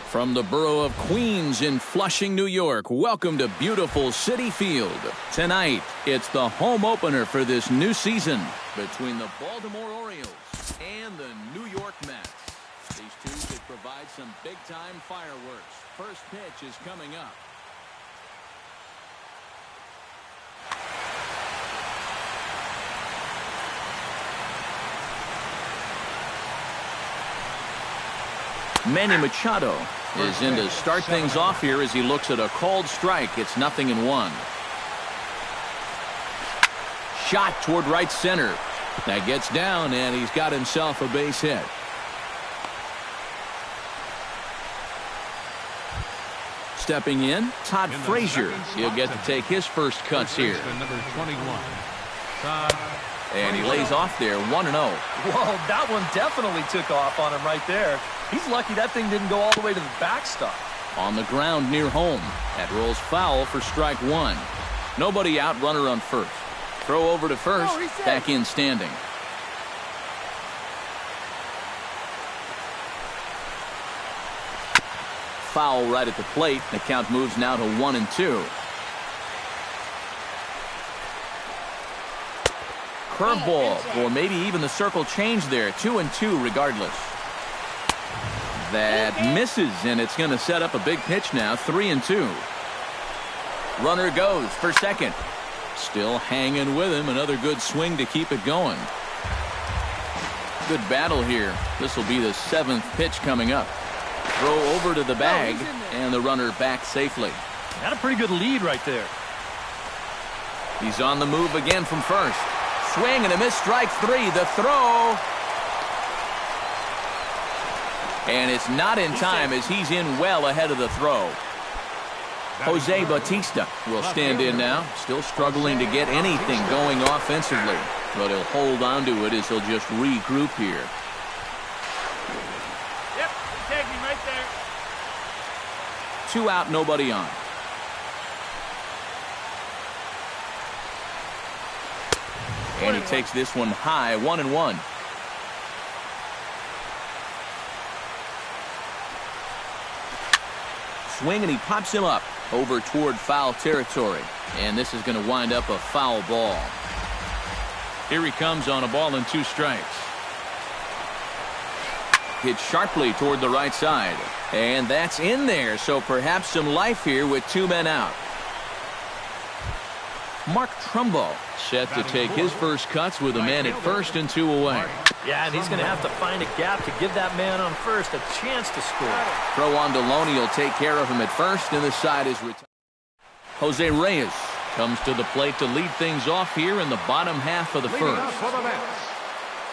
From the borough of Queens in Flushing, New York, welcome to beautiful Citi Field. Tonight, it's the home opener for this new season between the Baltimore Orioles and the New York Mets. These two could provide some big-time fireworks. First pitch is coming up. Manny Machado is in to start things off here as he looks at a called strike. It's 0-1. Shot toward right center. That gets down, and he's got himself a base hit. Stepping in, Todd Frazier. He'll get to take his first cuts here. Number 21. And he lays off there, 1-0. Whoa, that one definitely took off on him right there. He's lucky that thing didn't go all the way to the backstop. On the ground near home. That rolls foul for strike one. Nobody out, runner on first. Throw over to first, back in standing. Foul right at the plate. The count moves now to 1-2. Curveball, or maybe even the circle change there. 2-2 regardless. That misses, and it's going to set up a big pitch now. 3-2. Runner goes for second. Still hanging with him. Another good swing to keep it going. Good battle here. This will be the 7th pitch coming up. Throw over to the bag, and the runner back safely. Got a pretty good lead right there. He's on the move again from first. Swing and a miss, strike three. The throw. And it's not in time as he's in well ahead of the throw. Jose Bautista will stand in now. Still struggling to get anything going offensively. But he'll hold on to it as he'll just regroup here. Yep, tag me right there. 2 out, nobody on. And he takes this one high, 1-1. Swing, and he pops him up over toward foul territory. And this is going to wind up a foul ball. Here he comes on a ball and 2 strikes. Hit sharply toward the right side. And that's in there, so perhaps some life here with 2 men out. Mark Trumbo set to take his first cuts with a man at first and 2 away. Yeah, and he's going to have to find a gap to give that man on first a chance to score. Throw on Deloney will take care of him at first, and the side is retired. Jose Reyes comes to the plate to lead things off here in the bottom half of the first.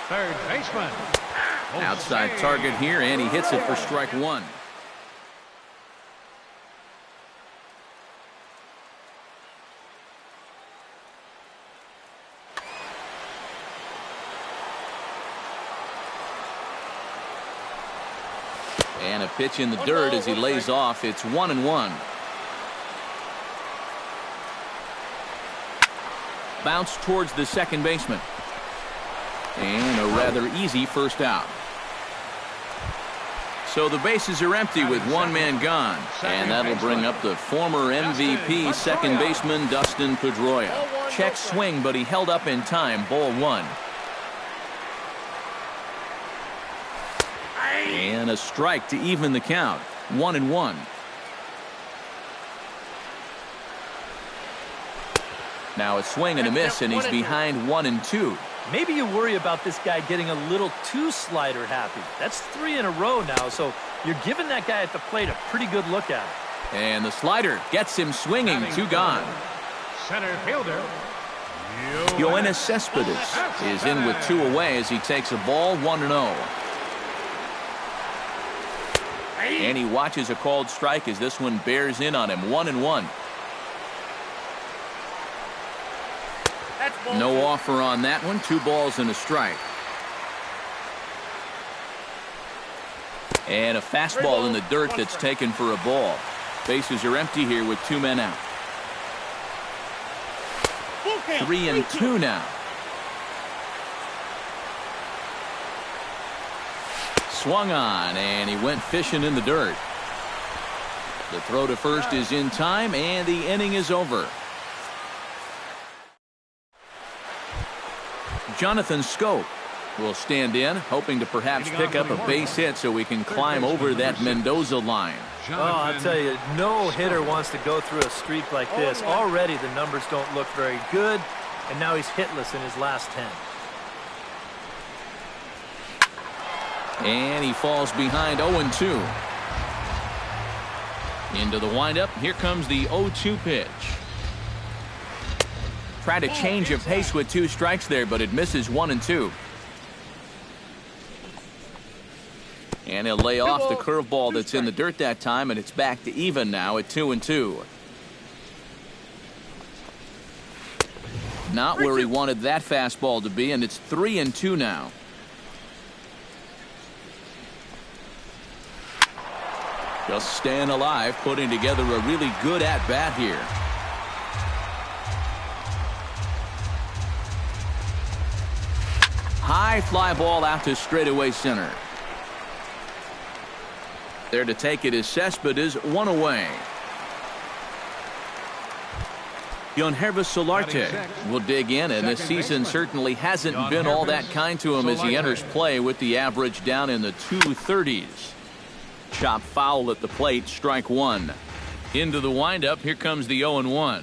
Third baseman. Outside target here, and he hits it for strike one. And a pitch in the dirt as he lays off. It's 1-1. Bounce towards the second baseman. And a rather easy first out. So the bases are empty with 1 man gone. And that'll bring up the former MVP second baseman Dustin Pedroia. Check swing, but he held up in time. Ball 1. And a strike to even the count. 1-1. Now a swing and a miss, and he's behind 1-2. Maybe you worry about this guy getting a little too slider happy. That's 3 in a row now, so you're giving that guy at the plate a pretty good look at it. And the slider gets him swinging. 2 gone. Center fielder. Yoenis Cespedes is in with 2 away as he takes a ball. 1-0. And he watches a called strike as this one bears in on him. 1-1. No offer on that one. 2 balls and a strike. And a fastball in the dirt that's taken for a ball. Bases are empty here with 2 men out. 3-2 now. Swung on, and he went fishing in the dirt. The throw to first is in time, and the inning is over. Jonathan Scope will stand in, hoping to perhaps pick up a base hit so we can climb over that Mendoza line. Oh, I'll tell you, no hitter wants to go through a streak like this. Already the numbers don't look very good, and now he's hitless in his last 10. And he falls behind 0-2. Into the windup. Here comes the 0-2 pitch. Try to change of pace with 2 strikes there, but it misses 1-2. And he'll lay off the curveball that's in the dirt that time, and it's back to even now at 2-2. Not where he wanted that fastball to be, and it's 3-2 now. Just staying alive, putting together a really good at-bat here. High fly ball out to straightaway center. There to take it is Cespedes, 1 away. Yonhervis Solarte will dig in, and this season certainly hasn't been all that kind to him as he enters play with the average down in the 230s. Chop foul at the plate, strike 1. Into the windup, here comes the 0-1.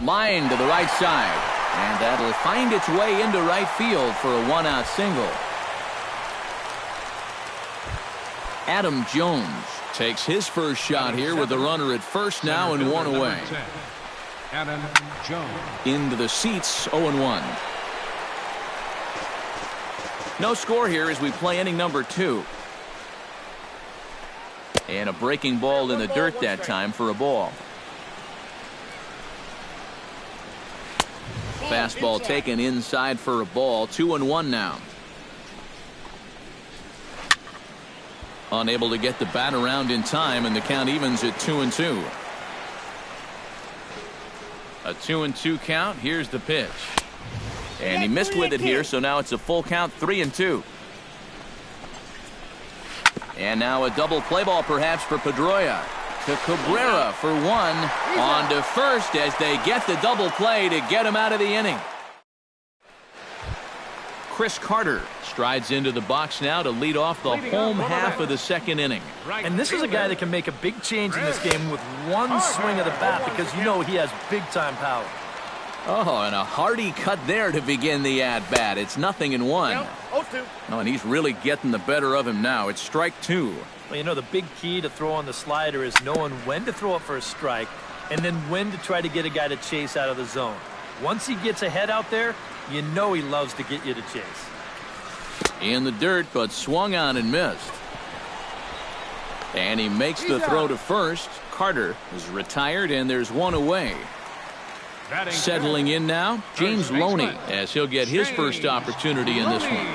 Line to the right side, and that'll find its way into right field for a 1-out single. Adam Jones takes his first shot here with the runner at first now and 1 away. Adam Jones. Into the seats, 0-1. No score here as we play inning number 2. And a breaking ball in the dirt that time for a ball. Fastball taken inside for a ball. 2-1 now. Unable to get the bat around in time, and the count evens at 2-2. A 2-2 count. Here's the pitch. And he missed with it here, so now it's a full count, 3-2. And now a double play ball perhaps for Pedroia. To Cabrera for 1. On to first as they get the double play to get him out of the inning. Chris Carter strides into the box now to lead off the home half of the second inning. And this is a guy that can make a big change in this game with one swing of the bat, because you know he has big-time power. Oh, and a hearty cut there to begin the at-bat. It's 0-1. Oh, and he's really getting the better of him now. It's strike 2. Well, you know, the big key to throw on the slider is knowing when to throw it for a strike and then when to try to get a guy to chase out of the zone. Once he gets ahead out there, you know he loves to get you to chase. In the dirt, but swung on and missed. And he makes the throw to first. Carter is retired, and there's 1 away. Settling in now, James Loney, as he'll get his first opportunity in this one.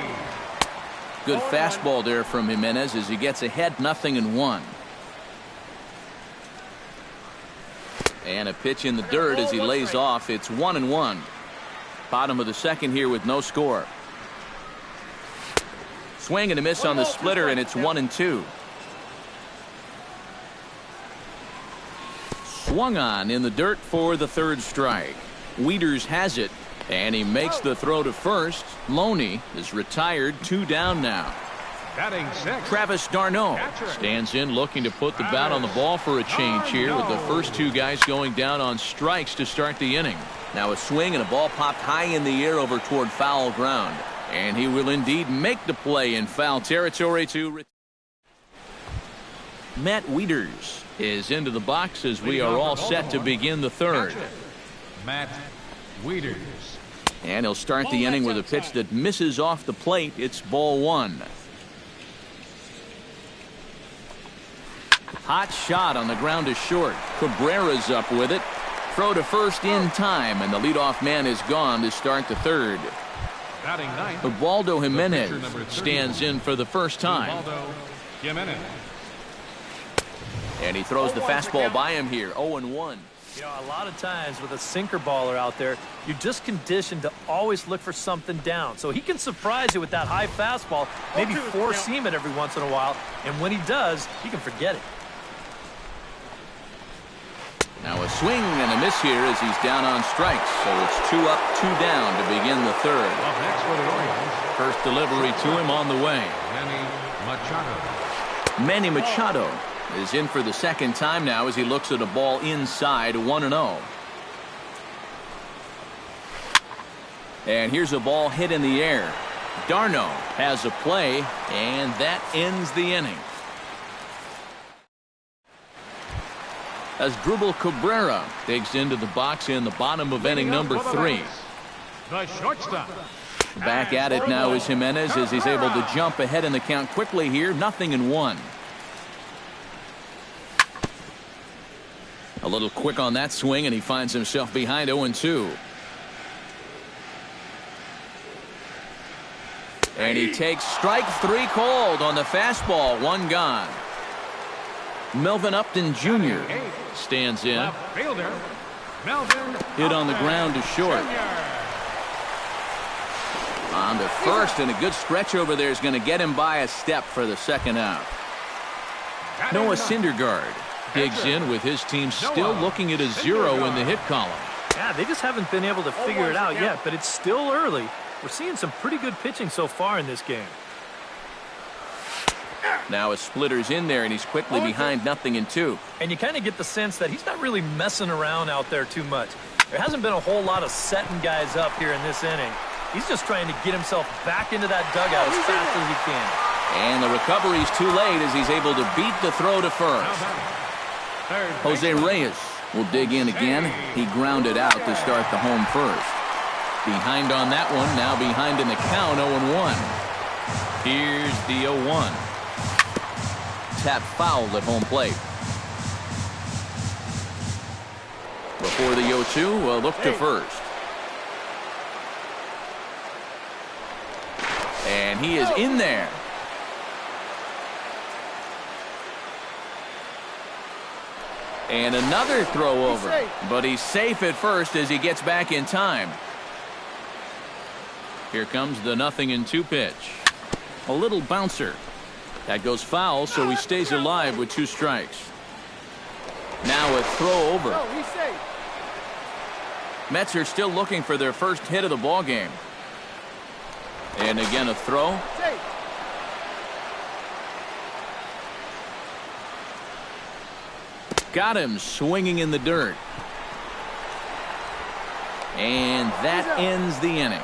Good fastball there from Jimenez as he gets ahead, 0-1. And a pitch in the dirt as he lays off. It's 1-1. Bottom of the second here with no score. Swing and a miss on the splitter, and it's 1-2. Swung on in the dirt for the third strike. Wieters has it, and he makes the throw to first. Loney is retired, 2 down now. Travis d'Arnaud stands in, looking to put the bat on the ball for a change here, with the first 2 guys going down on strikes to start the inning. Now a swing and a ball popped high in the air over toward foul ground, and he will indeed make the play in foul territory to Matt Wieters is into the box as we are all set to begin the third. Matt Wieters. And he'll start the inning with a pitch that misses off the plate. It's ball 1. Hot shot on the ground is short. Cabrera's up with it. Throw to first in time, and the leadoff man is gone to start the third. Ubaldo Jimenez stands in for the first time. And he throws the fastball by him here. 0-1. You know, a lot of times with a sinker baller out there, you're just conditioned to always look for something down. So he can surprise you with that high fastball, maybe four-seam it every once in a while, and when he does, you can forget it. Now a swing and a miss here as he's down on strikes. So it's 2 up, 2 down to begin the third. Up next for the Orioles, First delivery to him on the way. Manny Machado. Manny Machado is in for the second time now as he looks at a ball inside 1-0. And here's a ball hit in the air. Darno has a play, and that ends the inning. As Drupal Cabrera digs into the box in the bottom of inning number 3. The shortstop. Back at it now is Jimenez as he's able to jump ahead in the count quickly here. 0-1. A little quick on that swing, and he finds himself behind 0-2. And he takes strike 3 called on the fastball. 1 gone. Melvin Upton Jr. stands in. Left fielder, Melvin Hit on the ground to short. On to first, and a good stretch over there is going to get him by a step for the second out. Noah Syndergaard digs in with his team still looking at a 0 in the hit column. Yeah, they just haven't been able to figure it out yet, but it's still early. We're seeing some pretty good pitching so far in this game. Now a splitter's in there, and he's quickly behind 0-2. And you kind of get the sense that he's not really messing around out there too much. There hasn't been a whole lot of setting guys up here in this inning. He's just trying to get himself back into that dugout as fast as he can. And the recovery's too late as he's able to beat the throw to first. Jose Reyes will dig in again. He grounded out to start the home first. Behind on that one, now behind in the count, 0-1. Here's the 0-1. Tap fouled at home plate. Before the 0-2, a look to first. And he is in there. And another throw over. But he's safe at first as he gets back in time. Here comes the 0-2 pitch. A little bouncer. That goes foul, so he stays alive with 2 strikes. Now a throw over. Mets are still looking for their first hit of the ball game. And again a throw. Got him swinging in the dirt. And that ends the inning.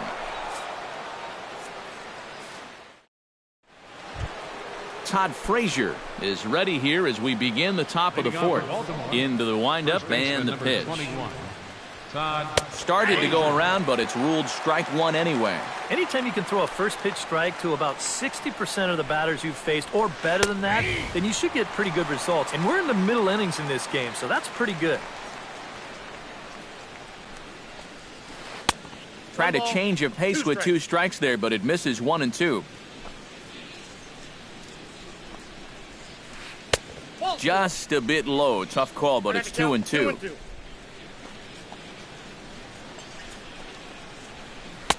Todd Frazier is ready here as we begin the top of the 4th. Into the windup and the pitch. Started to go around, but it's ruled strike 1 anyway. Anytime you can throw a first pitch strike to about 60% of the batters you've faced or better than that, then you should get pretty good results. And we're in the middle innings in this game, so that's pretty good. Tried to change of pace with 2 strikes there, but it misses 1-2. Just a bit low. Tough call, but it's 2-2.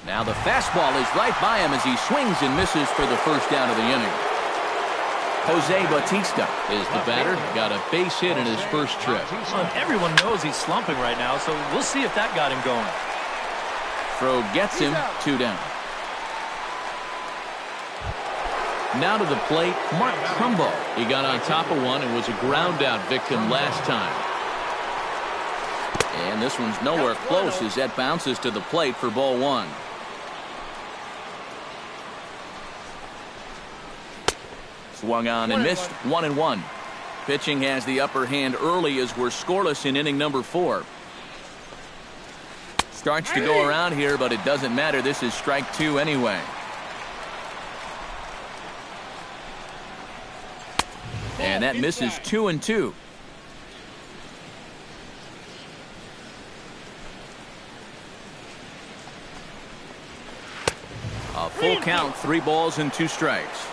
Now the fastball is right by him as he swings and misses for the first out of the inning. Jose Bautista is the batter. Got a base hit in his first trip. Well, everyone knows he's slumping right now, so we'll see if that got him going. Throw gets him. 2 down. Now to the plate, Mark Trumbo. He got on top of one and was a ground out victim last time. And this one's nowhere close as that bounces to the plate for ball 1. Swung on and missed. 1-1. Pitching has the upper hand early as we're scoreless in inning number 4. Starts to go around here, but it doesn't matter. This is strike 2 anyway. And that misses 2-2. A full count, 3 balls and 2 strikes.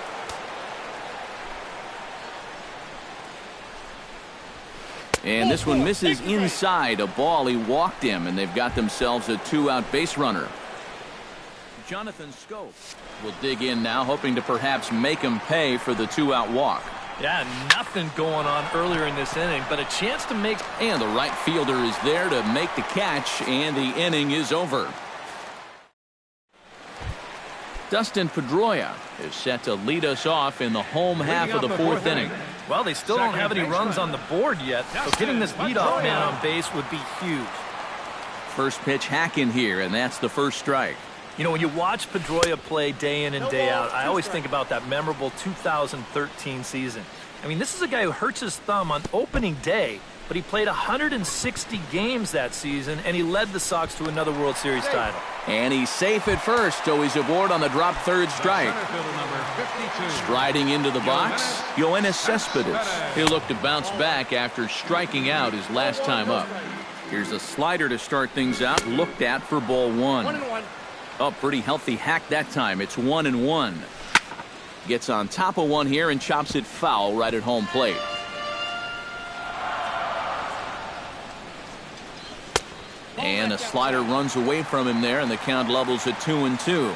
And this one misses inside a ball. He walked him, and they've got themselves a 2-out base runner. Jonathan Scope will dig in now, hoping to perhaps make him pay for the 2-out walk. Yeah, nothing going on earlier in this inning, but a chance to make... And the right fielder is there to make the catch, and the inning is over. Dustin Pedroia is set to lead us off in the home half of the 4th inning. Well, they still don't have any runs on the board yet, so getting this leadoff man on base would be huge. First pitch hack in here, and that's the first strike. You know, when you watch Pedroia play day in and day out, I always think about that memorable 2013 season. I mean, this is a guy who hurts his thumb on opening day, but he played 160 games that season, and he led the Sox to another World Series title. And he's safe at first, so he's aboard on the drop third strike. Striding into the box, Yoenis Cespedes. He'll look to bounce back after striking out his last time up. Here's a slider to start things out, looked at for ball 1. Oh, pretty healthy hack that time. It's 1-1. Gets on top of one here and chops it foul right at home plate. And a slider runs away from him there, and the count levels at 2-2.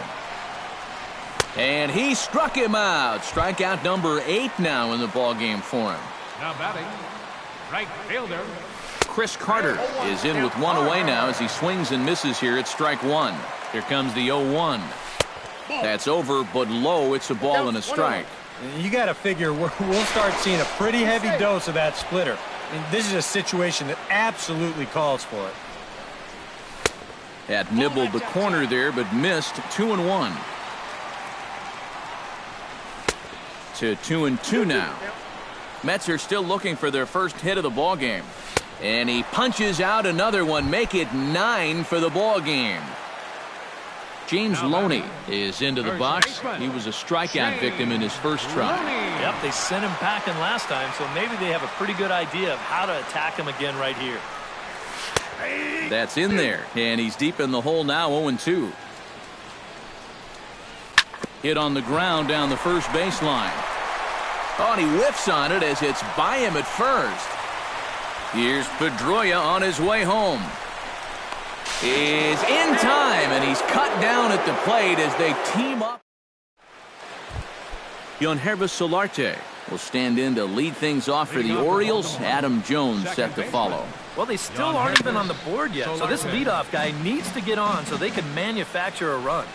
And he struck him out. Strikeout number 8 now in the ballgame for him. Now batting, right fielder. Chris Carter is in with one away now as he swings and misses here at strike 1. Here comes the 0-1. That's over, but low. It's a ball and a strike. You got to figure we'll start seeing a pretty heavy dose of that splitter. I mean, this is a situation that absolutely calls for it. Had nibbled the corner there, but missed. 2-1. To 2-2 now. Mets are still looking for their first hit of the ball game, and he punches out another one. Make it 9 for the ball game. James Loney is into the box. He was a strikeout victim in his first try. Yep, they sent him packing last time, so maybe they have a pretty good idea of how to attack him again right here. That's in there, and he's deep in the hole now. 0-2. Hit on the ground down the first baseline. Oh, and he whiffs on it as it's by him at first. Here's Pedroia on his way home. Is in time, and he's cut down at the plate as they team up. Yonhervis Solarte will stand in to lead things off for the Orioles. Adam Jones set to follow. Well, they still aren't even on the board yet, so this leadoff guy needs to get on so they can manufacture a run.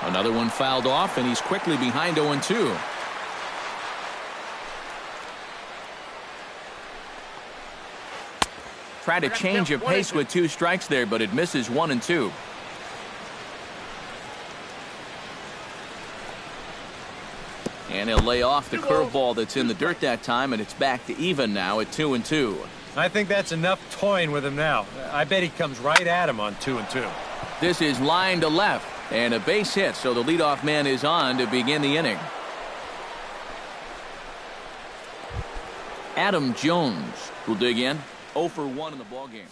Another one fouled off, and he's quickly behind 0-2. Try to change of pace with 2 strikes there, but it misses. 1-2. And he'll lay off the curveball that's in the dirt that time, and it's back to even now at 2-2. I think that's enough toying with him now. I bet he comes right at him on 2-2. This is line to left, and a base hit, so the leadoff man is on to begin the inning. Adam Jones will dig in. 0 for 1 in the ballgame.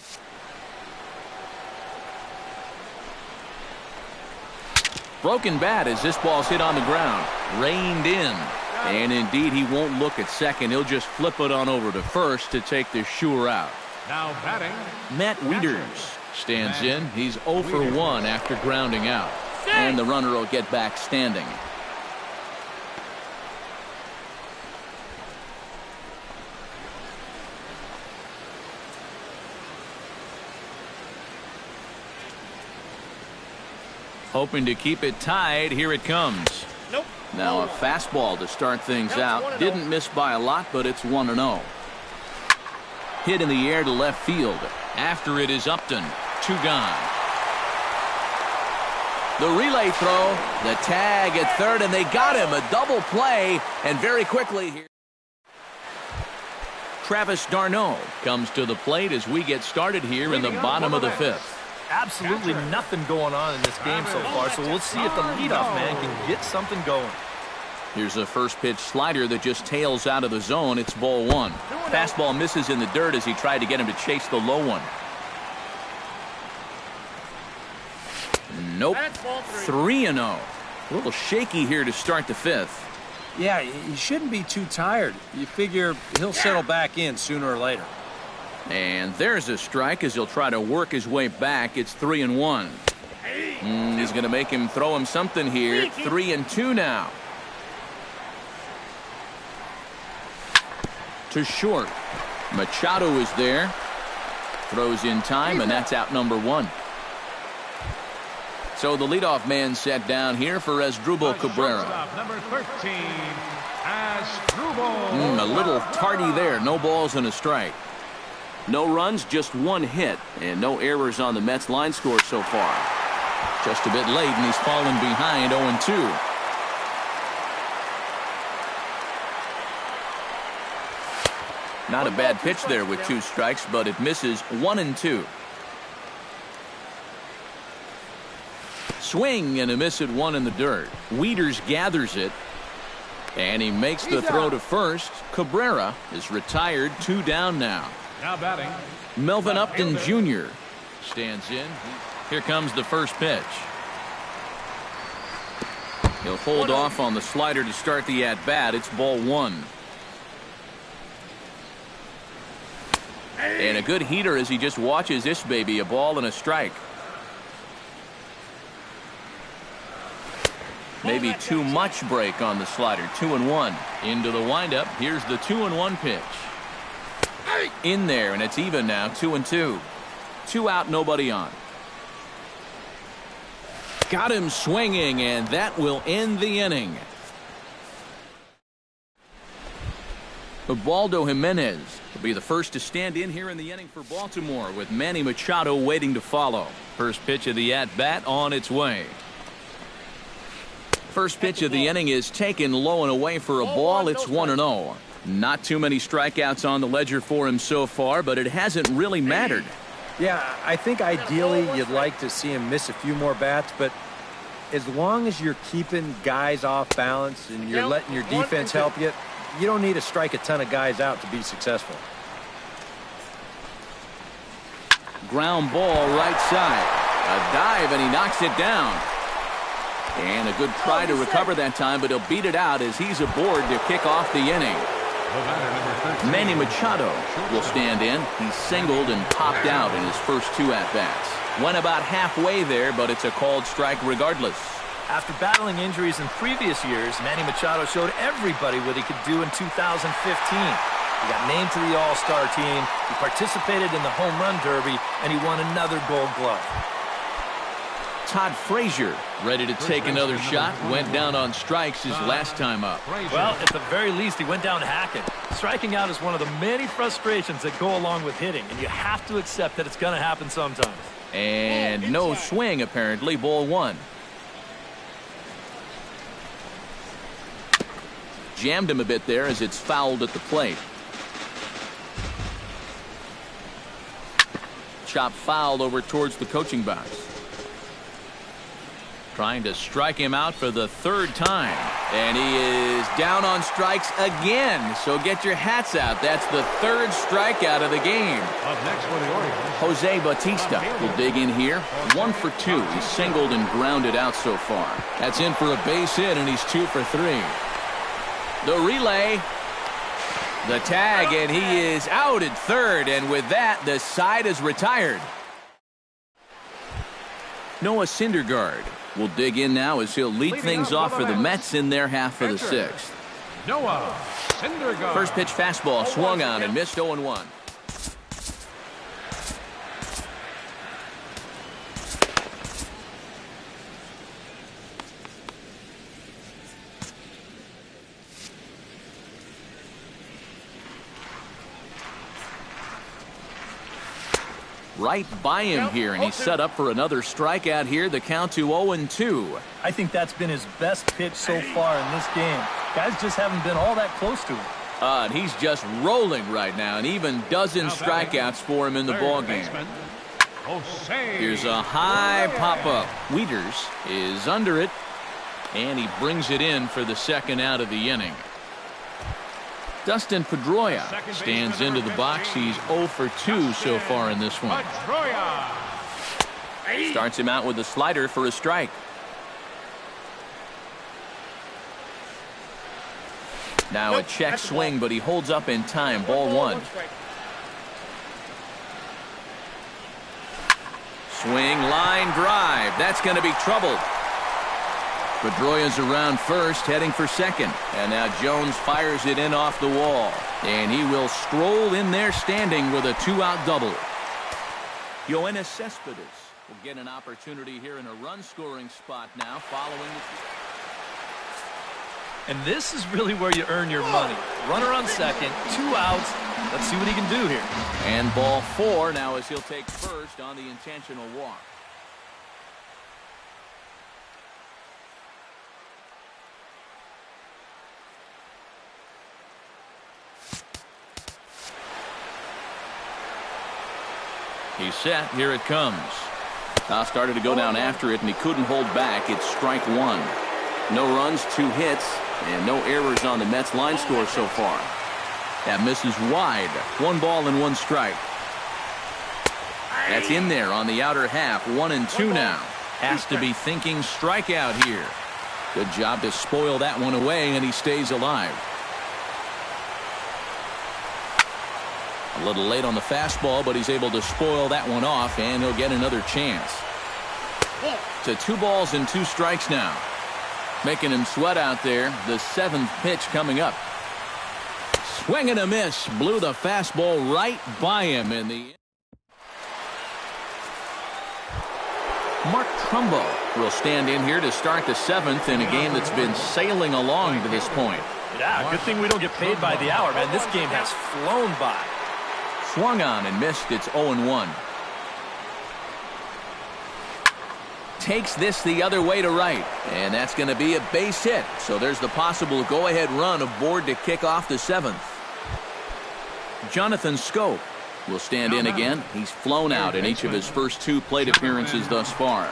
Broken bat as this ball's hit on the ground. Reined in. And indeed, he won't look at second. He'll just flip it on over to first to take the sure out. Now batting, Matt Wieters stands in. He's 0 for 1 after grounding out. And the runner will get back standing. Hoping to keep it tied. Here it comes. Nope. Now a fastball to start things out. Didn't miss by a lot, but it's 1-0. Hit in the air to left field. After it is Upton. 2 gone. The relay throw. The tag at third, and they got him. A double play, and very quickly here. Travis d'Arnaud comes to the plate as we get started here in the bottom of the 5th. Absolutely nothing going on in this game so far, so we'll see if the leadoff man can get something going. Here's a first pitch slider that just tails out of the zone. It's ball 1. Fastball misses in the dirt as he tried to get him to chase the low one. Nope. 3-0. A little shaky here to start the 5th. Yeah, he shouldn't be too tired. You figure he'll settle back in sooner or later. And there's a strike as he'll try to work his way back. It's 3-1. He's going to make him throw him something here. 3-2 now. To short. Machado is there. Throws in time, and that's out number 1. So the leadoff man set down here for Asdrubal Cabrera. Number 13, Asdrubal. A little tardy there. No balls and a strike. No runs, just 1 hit, and no errors on the Mets line score so far. Just a bit late, and he's fallen behind 0-2. Not a bad pitch there with 2 strikes, but it misses 1-2. Swing and a miss at 1 in the dirt. Wieters gathers it, and he makes the throw to first. Cabrera is retired, 2 down now. Now batting, Melvin Upton Jr. stands in. Here comes the first pitch. He'll hold off on the slider to start the at-bat. It's ball 1. And a good heater as he just watches this baby. A ball and a strike. Maybe too much break on the slider. 2-1. Into the windup. Here's the 2-1 pitch. In there, and it's even now. 2-2. 2 out, nobody on. Got him swinging, and that will end the inning. Ubaldo Jimenez will be the first to stand in here in the inning for Baltimore, with Manny Machado waiting to follow. First pitch of the at-bat on its way. First pitch of the inning is taken low and away for a ball. It's 1-0. Not too many strikeouts on the ledger for him so far, but it hasn't really mattered. Yeah, I think ideally you'd like to see him miss a few more bats, but as long as you're keeping guys off balance and you're letting your defense help you, you don't need to strike a ton of guys out to be successful. Ground ball right side. A dive, and he knocks it down. And a good try to recover that time, but he'll beat it out as he's aboard to kick off the inning. Manny Machado will stand in. He's singled and popped out in his first 2 at-bats. Went about halfway there, but it's a called strike regardless. After battling injuries in previous years, Manny Machado showed everybody what he could do in 2015. He got named to the All-Star team, he participated in the Home Run Derby, and he won another Gold Glove. Todd Frazier ready to take another shot. Went down on strikes his last time up. Well, at the very least, he went down hacking. Striking out is one of the many frustrations that go along with hitting, and you have to accept that it's going to happen sometimes. And no swing, apparently. Ball 1. Jammed him a bit there as it's fouled at the plate. Chop fouled over towards the coaching box. Trying to strike him out for the 3rd time. And he is down on strikes again. So get your hats out. That's the 3rd strikeout of the game. Up next for the Orioles, Jose Bautista will dig in here. 1 for 2. He's singled and grounded out so far. That's in for a base hit, and he's 2 for 3. The relay. The tag, and he is out at 3rd. And with that, the side is retired. Noah Syndergaard will dig in now as he'll lead things off for the Mets in their half of the 6th. Noah Syndergaard. First pitch fastball swung on and missed. 0-1. Right by him here, and he's set up for another strikeout here. The count to 0-2. I think that's been his best pitch so far in this game. Guys just haven't been all that close to him. And he's just rolling right now, and even dozen strikeouts for him in the ballgame. Here's a high pop-up. Wieters is under it, and he brings it in for the 2nd out of the inning. Dustin Pedroia stands into the box. He's 0 for 2 so far in this one. Starts him out with a slider for a strike. Now a check swing, but he holds up in time. Ball one. Swing, line drive. That's going to be trouble. Pedroia's around first, heading for second. And now Jones fires it in off the wall. And he will stroll in there standing with a 2-out double. Yoenis Cespedes will get an opportunity here in a run-scoring spot now following the... And this is really where you earn your money. Runner on second, 2 outs. Let's see what he can do here. And ball 4 now as he'll take first on the intentional walk. He's set. Here it comes. Now started to go down after it, and he couldn't hold back. It's strike one. No runs, 2 hits, and no errors on the Mets line score so far. That misses wide. 1 ball and 1 strike. That's in there on the outer half. 1-2 now. Has to be thinking strikeout here. Good job to spoil that one away, and he stays alive. A little late on the fastball, but he's able to spoil that one off, and he'll get another chance. To 2 balls and 2 strikes now. Making him sweat out there. The 7th pitch coming up. Swing and a miss. Blew the fastball right by him in the... Mark Trumbo will stand in here to start the 7th in a game that's been sailing along to this point. Yeah, good thing we don't get paid by the hour, man. This game has flown by. Swung on and missed. It's 0-1. Takes this the other way to right, and that's going to be a base hit. So there's the possible go-ahead run aboard to kick off the 7th. Jonathan Scope will stand in again. He's flown out in each of his first 2 plate appearances thus far.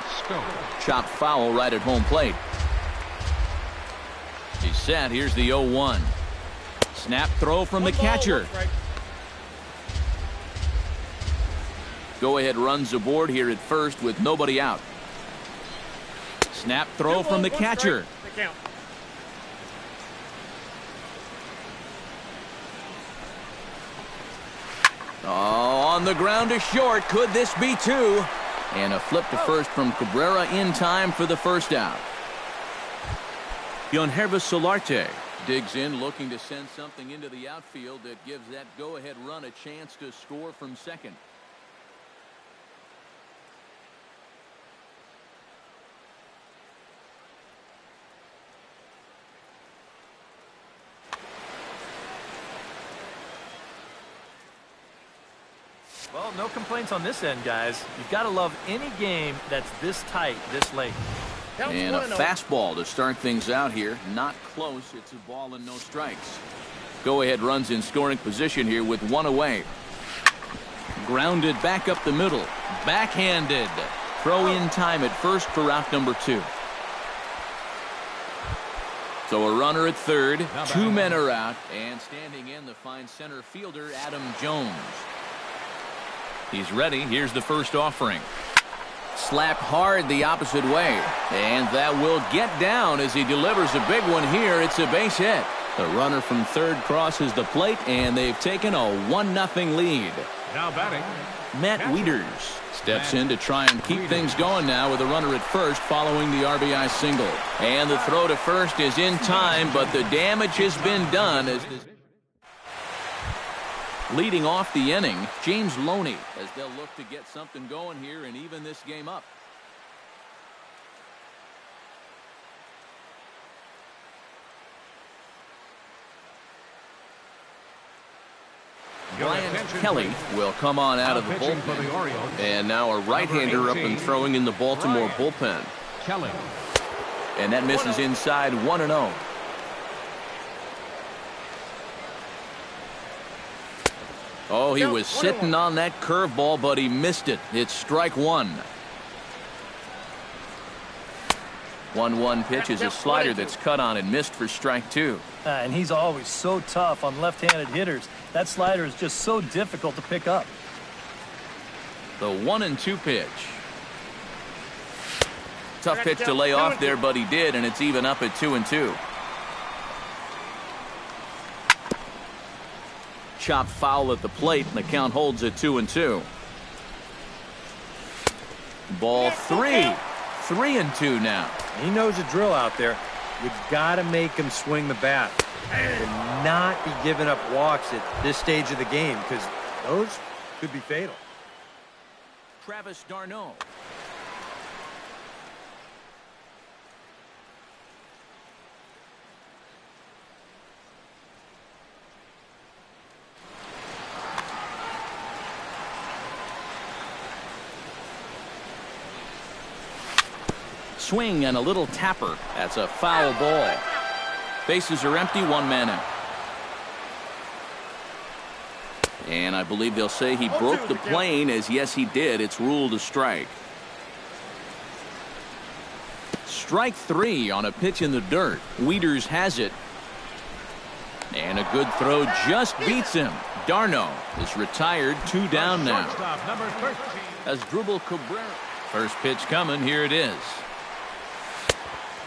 Chopped foul right at home plate. He's set. Here's the 0-1. Snap throw from the catcher. Go-ahead runs aboard here at first with nobody out. Snap throw from the catcher. Oh, on the ground to short. Could this be 2? And a flip to first from Cabrera in time for the first out. Yonhervis Solarte digs in, looking to send something into the outfield that gives that go-ahead run a chance to score from second. Well, no complaints on this end, guys. You've got to love any game that's this tight, this late. And a fastball to start things out here. Not close. It's a ball and no strikes. Go-ahead runs in scoring position here with 1 away. Grounded back up the middle. Backhanded. Throw in time at first for out number 2. So a runner at third. 2 men are out. And standing in the fine center fielder, Adam Jones. He's ready. Here's the first offering. Slapped hard the opposite way. And that will get down as he delivers a big one here. It's a base hit. The runner from third crosses the plate, and they've taken a 1-0 lead. Now batting, Matt Wieters steps in to try and keep things going now with a runner at first following the RBI single. And the throw to first is in time, but the damage has been done as this... Leading off the inning, James Loney, as they'll look to get something going here and even this game up. Brian Kelly will come on out of the bullpen. And now a right-hander up and throwing in the Baltimore bullpen. Kelly. And that misses inside 1-0. Oh, he was sitting on that curveball, but he missed it. It's strike 1. 1-1 pitch is a slider that's cut on and missed for strike 2. And he's always so tough on left-handed hitters. That slider is just so difficult to pick up. The 1-2 pitch. Tough pitch to lay off there, but he did, and it's even up at 2-2. chop foul at the plate, and the count holds at 2-2. Ball 3. 3-2 now. He knows the drill out there. You've got to make him swing the bat and not be giving up walks at this stage of the game, because those could be fatal. Travis d'Arnaud. Swing and a little tapper. That's a foul ball. Bases are empty, one man out. And I believe they'll say he broke the plane, as yes he did. It's ruled a strike. Strike 3 on a pitch in the dirt. Wieters has it. And a good throw just beats him. d'Arnaud is retired, 2 down now. Number 13. As Drupal Cabrera. First pitch coming, here it is.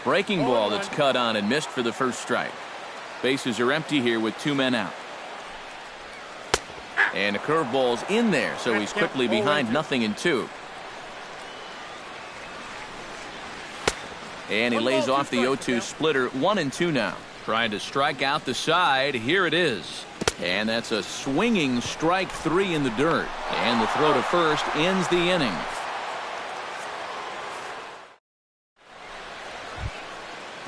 Breaking ball that's cut on and missed for the first strike. Bases are empty here with 2 men out. And a curveball's in there, so he's quickly behind 0-2. And he lays off the 0-2 splitter, 1-2 now. Trying to strike out the side. Here it is. And that's a swinging strike 3 in the dirt. And the throw to first ends the inning.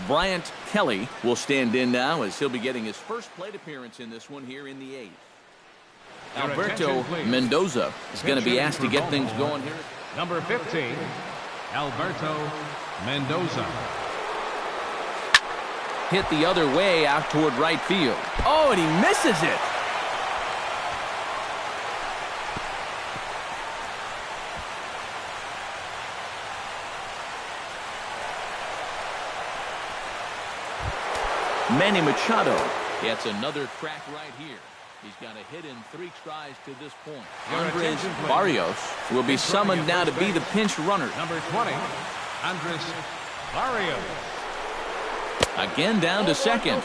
Bryant Kelly will stand in now, as he'll be getting his first plate appearance in this one here in the 8th. Alberto Mendoza is going to be asked to get things going here. Number 15, Alberto Mendoza. Hit the other way out toward right field. Oh, and he misses it. Manny Machado gets another crack right here. He's got a hit in 3 tries to this point. Andres Barrios will be summoned now to be the pinch runner. Number 20, Andres Barrios. Again down to second.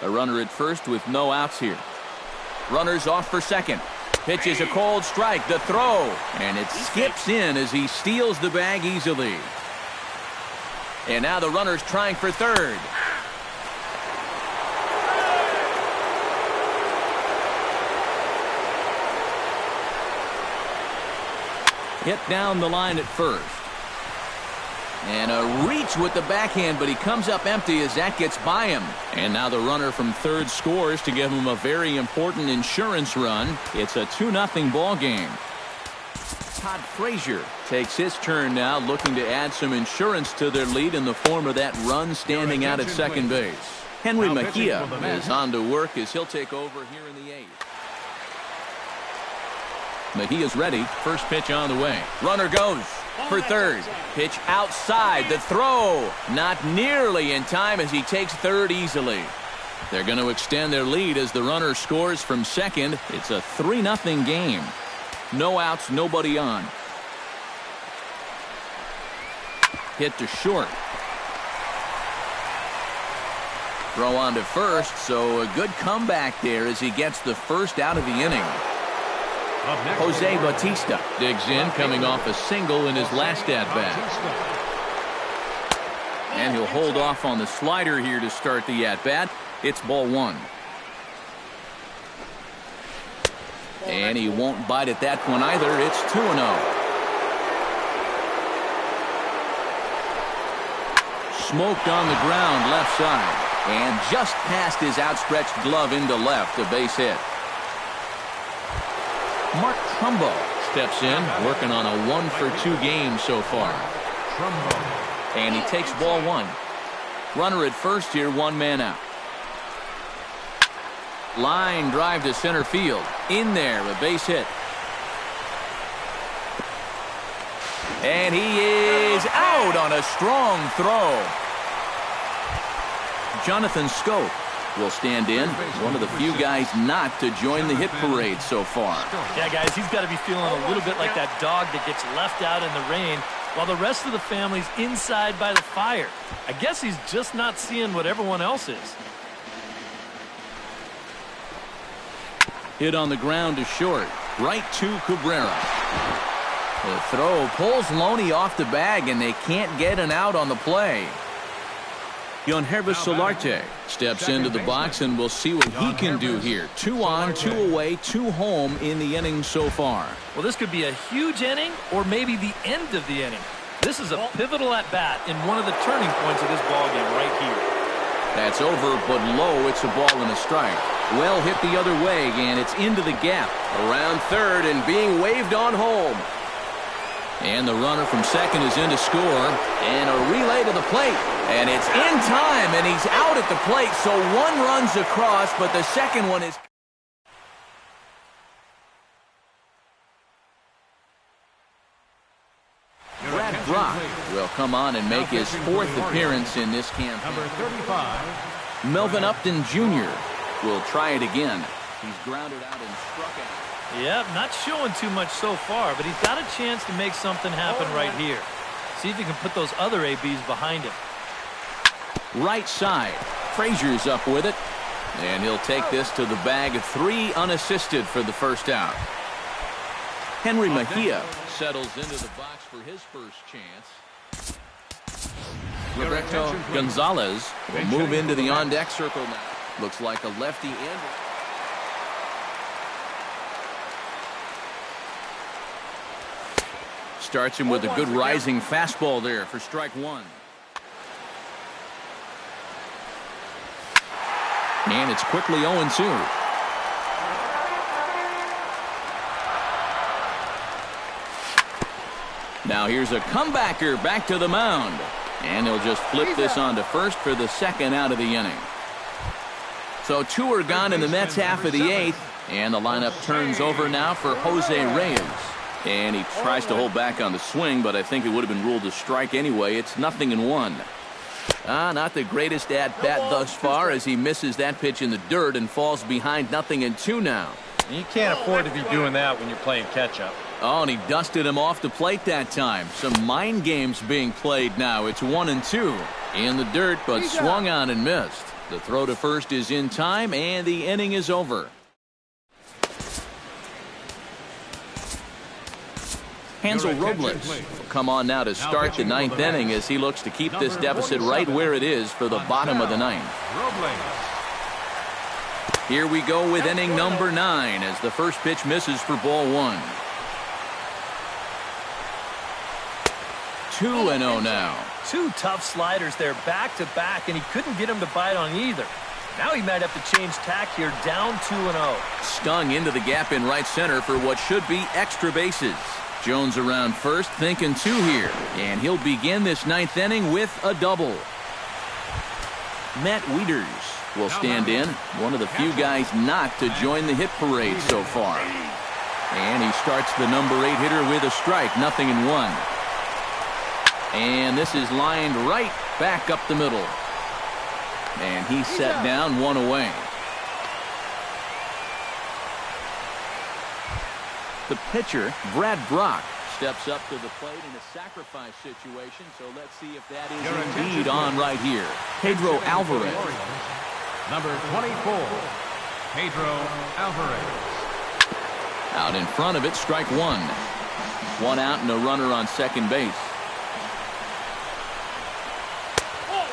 A runner at first with no outs here. Runners off for second. Pitch is a cold strike. The throw. And it skips in as he steals the bag easily. And now the runner's trying for third. Hit down the line at first. And a reach with the backhand, but he comes up empty as that gets by him. And now the runner from third scores to give him a very important insurance run. It's a 2-0 ball game. Todd Frazier takes his turn now, looking to add some insurance to their lead in the form of that run standing out at second base. Henry Mejia is on to work as he'll take over here in the 8th. Mejia's ready. First pitch on the way. Runner goes for third. Pitch outside. The throw not nearly in time as he takes third easily. They're going to extend their lead as the runner scores from second. It's a 3-0 game. No outs, nobody on. Hit to short. Throw on to first, so a good comeback there as he gets the first out of the inning. Jose Bautista digs in, coming off a single in his last at-bat. And he'll hold off on the slider here to start the at-bat. It's ball 1. And he won't bite at that one either. It's 2-0. Smoked on the ground left side. And just past his outstretched glove into left, a base hit. Mark Trumbo steps in, working on a 1-for-2 game so far. And he takes ball 1. Runner at first here, 1 man out. Line drive to center field. In there, a base hit. And he is out on a strong throw. Jonathan Scope will stand in. One of the few guys not to join the hit parade so far. Yeah, guys, he's got to be feeling a little bit like that dog that gets left out in the rain while the rest of the family's inside by the fire. I guess he's just not seeing what everyone else is. Hit on the ground to short. Right to Cabrera. The throw pulls Loney off the bag, and they can't get an out on the play. Yonhervis Solarte steps into the box, and we'll see what he can do here. 2 on, 2 away, 2 home in the inning so far. Well, this could be a huge inning or maybe the end of the inning. This is a pivotal at-bat in one of the turning points of this ballgame right here. That's over, but low. It's a ball and a strike. Well hit the other way, and it's into the gap. Around third and being waved on home. And the runner from second is in to score. And a relay to the plate. And it's in time, and he's out at the plate. So 1 runs across, but the second one is... Brad Brock will come on and make his 4th appearance in this campaign. Number 35. Melvin Upton Jr. will try it again. He's grounded out and struck out. Yep, not showing too much so far, but he's got a chance to make something happen right here. See if he can put those other ABs behind him. Right side. Frazier's up with it. And he'll take this to the bag of 3 unassisted for the first out. Henry Mejia settles into the box for his first chance. Roberto Gonzalez will move into the on-deck circle now. Looks like a lefty in. Starts him with a good rising fastball there for strike 1. And it's quickly 0-2. Now here's a comebacker back to the mound. And he'll just flip this on to first for the second out of the inning. So 2 are gone in the Mets half of the 8th. And the lineup turns over now for Jose Reyes. And he tries to hold back on the swing, but I think it would have been ruled a strike anyway. It's 0-1. Not the greatest at-bat thus far as he misses that pitch in the dirt and falls behind 0-2 now. You can't afford to be doing that when you're playing catch-up. Oh, and he dusted him off the plate that time. Some mind games being played now. It's 1-2 in the dirt, but swung on and missed. The throw to first is in time, and the inning is over. Hansel Robles will come on now to start the 9th inning as he looks to keep this deficit right where it is for the bottom of the 9th. Here we go with inning number 9 as the first pitch misses for ball 1. 2-0 now. 2 tough sliders there back to back, and he couldn't get him to bite on either. Now he might have to change tack here, down 2-0. Stung into the gap in right center for what should be extra bases. Jones around first, thinking 2 here. And he'll begin this 9th inning with a double. Matt Wieters will stand in. One of the few guys not to join the hit parade so far. And he starts the number 8 hitter with a strike, 0-1. And this is lined right back up the middle. And he's set down, 1 away. The pitcher, Brad Brock, steps up to the plate in a sacrifice situation. So let's see if that is indeed on right here. Pedro Alvarez. Number 24, Pedro Alvarez. Out in front of it, strike 1. 1 out and a runner on second base.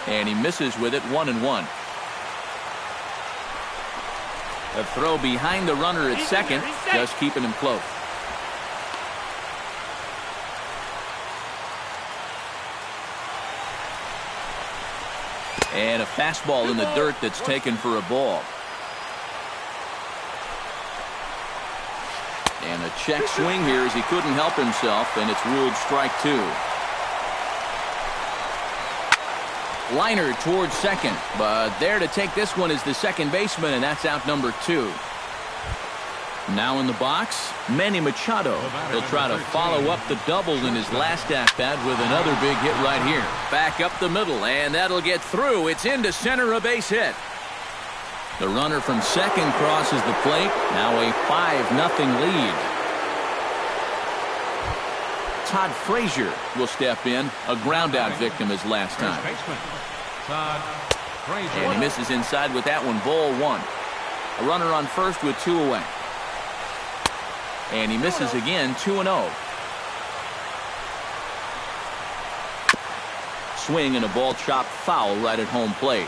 And he misses with it, 1-1. A throw behind the runner at second, just keeping him close. And a fastball in the dirt that's taken for a ball. And a check swing here as he couldn't help himself, and it's ruled strike 2. Liner towards second, but there to take this one is the second baseman, and that's out number 2. Now in the box, Manny Machado. He'll try to follow up the double in his last at-bat with another big hit right here. Back up the middle, and that'll get through. It's into center, a base hit. The runner from second crosses the plate. Now a 5-0 lead. Todd Frazier will step in, a ground-out victim his last time. And he misses inside with that one, ball 1. A runner on first with 2 away. And he misses again, 2-0. Swing and a ball chopped foul right at home plate.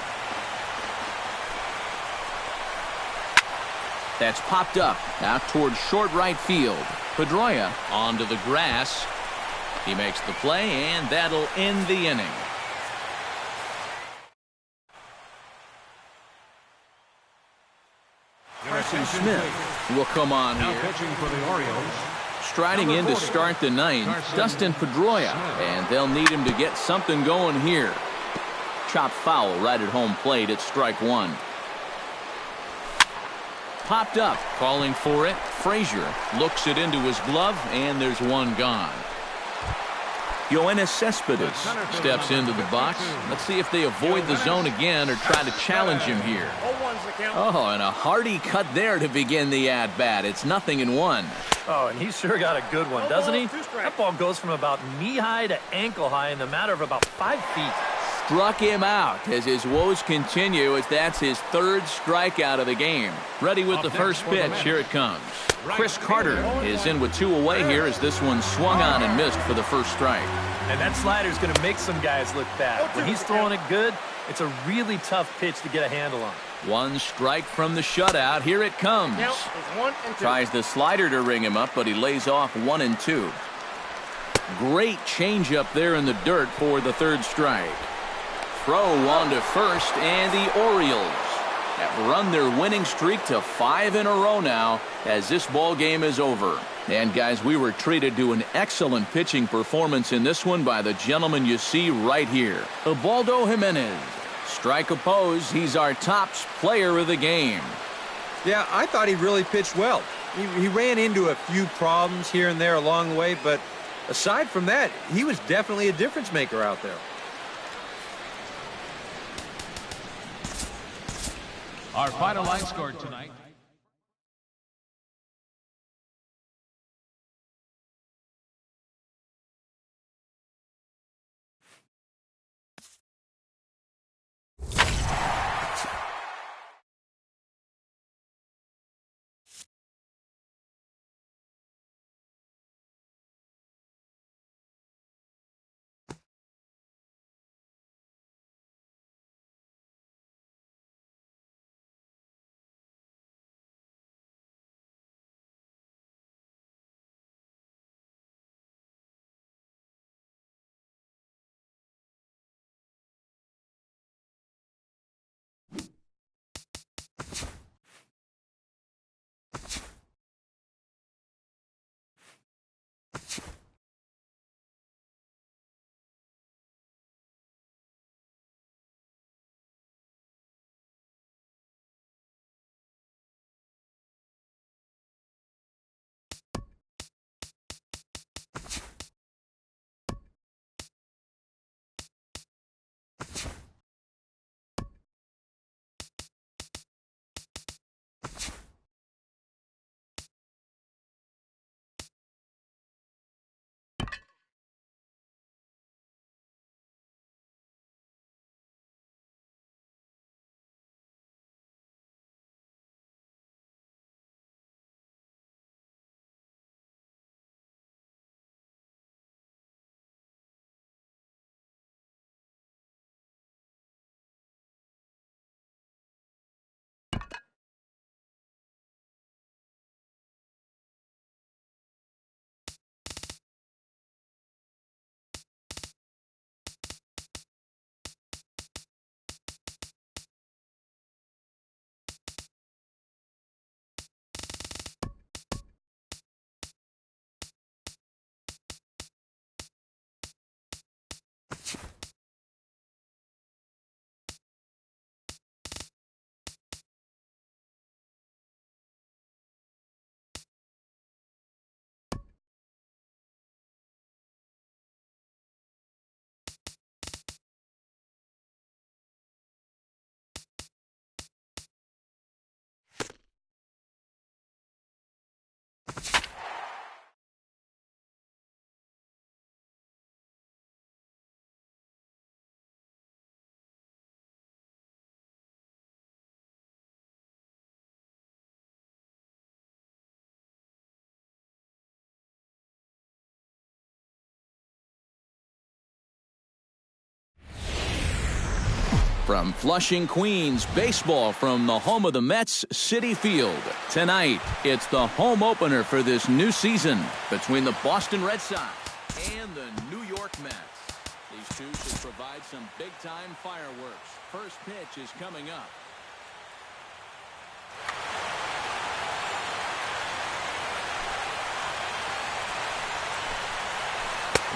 That's popped up out towards short right field. Pedroia onto the grass. He makes the play, and that'll end the inning. Carson Smith will come on Now here. pitching for the Orioles. Striding in to start the ninth, Dustin Pedroia, and they'll need him to get something going here. Chopped foul right at home plate at strike one. Popped up, calling for it. Frazier looks it into his glove, and there's one gone. Yoenis Cespedes steps into the box. Let's see if they avoid the zone again or try to challenge him here. Oh, and a hearty cut there to begin the at-bat. It's 0-1. Oh, and he sure got a good one, doesn't he? That ball goes from about knee-high to ankle-high in the matter of about 5 feet. Struck him out as his woes continue, as that's his third strikeout of the game. Ready with the first pitch. Here it comes. Chris Carter is in with 2 away here as this one swung on and missed for the first strike. And that slider's going to make some guys look bad. When he's throwing it good, it's a really tough pitch to get a handle on. 1 strike from the shutout. Here it comes. Tries the slider to ring him up, but he lays off 1-2. Great changeup there in the dirt for the third strike. Throw on to first, and the Orioles have run their winning streak to 5 in a row now as this ball game is over. And guys, we were treated to an excellent pitching performance in this one by the gentleman you see right here, Ubaldo Jimenez. Strike opposed, he's our top player of the game. Yeah, I thought he really pitched well. He ran into a few problems here and there along the way, but aside from that, he was definitely a difference maker out there. Our final line score tonight. From Flushing, Queens, baseball from the home of the Mets, Citi Field. Tonight, it's the home opener for this new season between the Boston Red Sox and the New York Mets. These two should provide some big-time fireworks. First pitch is coming up.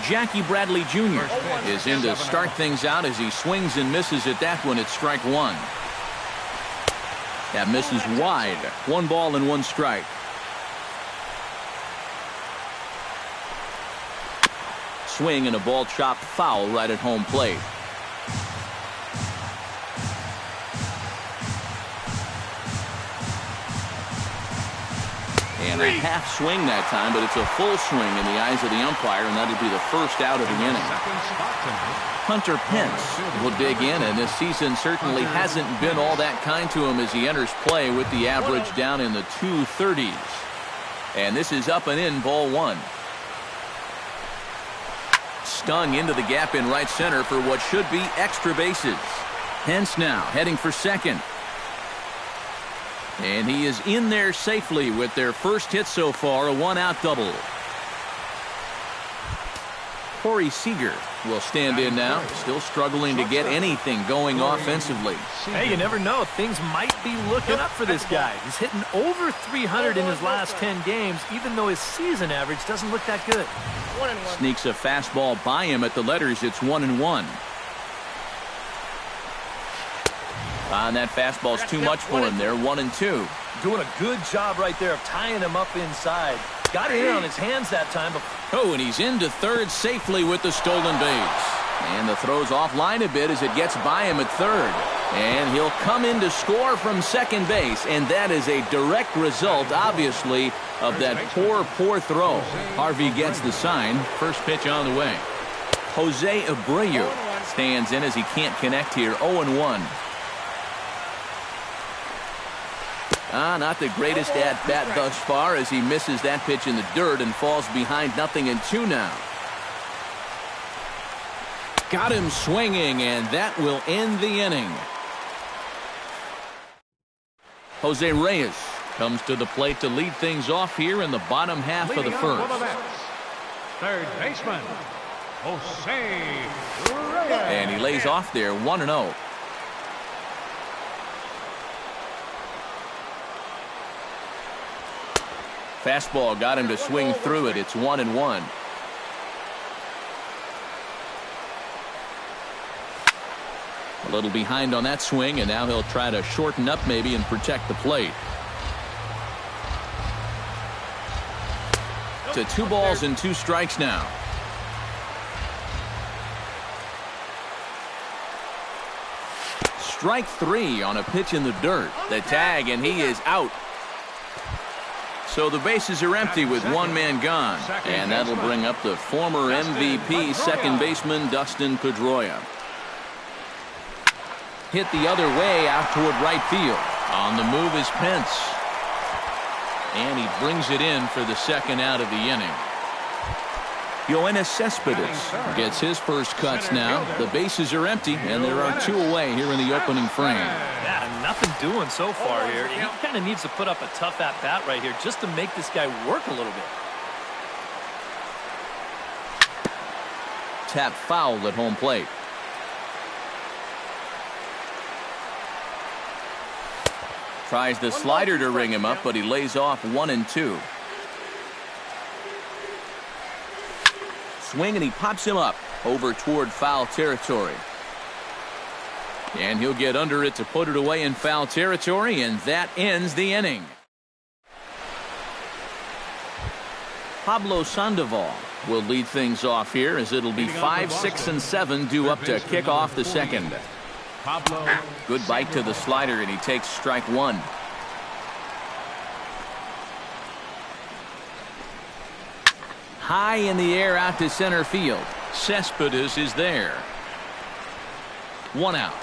Jackie Bradley Jr. is in to start things out as he swings and misses at that one at strike one. That misses wide. 1 ball and 1 strike. Swing and a ball chopped foul right at home plate. And a half swing that time, but it's a full swing in the eyes of the umpire, and that'll be the first out of the inning. Hunter Pence will dig in, and this season certainly hasn't been all that kind to him as he enters play with the average down in the 230s. And this is up and in, ball 1. Stung into the gap in right center for what should be extra bases. Pence now heading for second. And he is in there safely with their first hit so far, a 1-out double. Corey Seager will stand in now, still struggling to get anything going offensively. Hey, you never know. Things might be looking up for this guy. He's hitting over 300 in his last 10 games, even though his season average doesn't look that good. Sneaks a fastball by him at the letters. It's 1-1. And that fastball's too much for him there. 1-2. Doing a good job right there of tying him up inside. Got it in on his hands that time. Oh, and he's into third safely with the stolen base. And the throw's offline a bit as it gets by him at third. And he'll come in to score from second base. And that is a direct result, obviously, of that poor throw. Harvey gets the sign. First pitch on the way. Jose Abreu stands in as he can't connect here. 0-1. Not the greatest at-bat thus far as he misses that pitch in the dirt and falls behind 0-2 now. Got him swinging, and that will end the inning. Jose Reyes comes to the plate to lead things off here in the bottom half of the first. Third baseman, Jose Reyes. And he lays off there, 1-0. Fastball got him to swing through it. It's 1-1. A little behind on that swing, and now he'll try to shorten up maybe and protect the plate. To 2 balls and 2 strikes now. Strike 3 on a pitch in the dirt. The tag, and he is out. So the bases are empty with 1 man gone. And that'll bring up the former MVP second baseman Dustin Pedroia. Hit the other way out toward right field. On the move is Pence. And he brings it in for the second out of the inning. Yoenis Cespedes gets his first cuts now. The bases are empty, and there are 2 away here in the opening frame. Yeah, nothing doing so far here. He kind of needs to put up a tough at-bat right here just to make this guy work a little bit. Tap foul at home plate. Tries the slider to ring him up, but he lays off 1-2. Swing, and he pops him up over toward foul territory. And he'll get under it to put it away in foul territory, and that ends the inning. Pablo Sandoval will lead things off here as it'll be 5, 6, and 7 due up to kick off the second. Good bite to the slider, and he takes strike 1. High in the air out to center field. Cespedes is there. 1 out.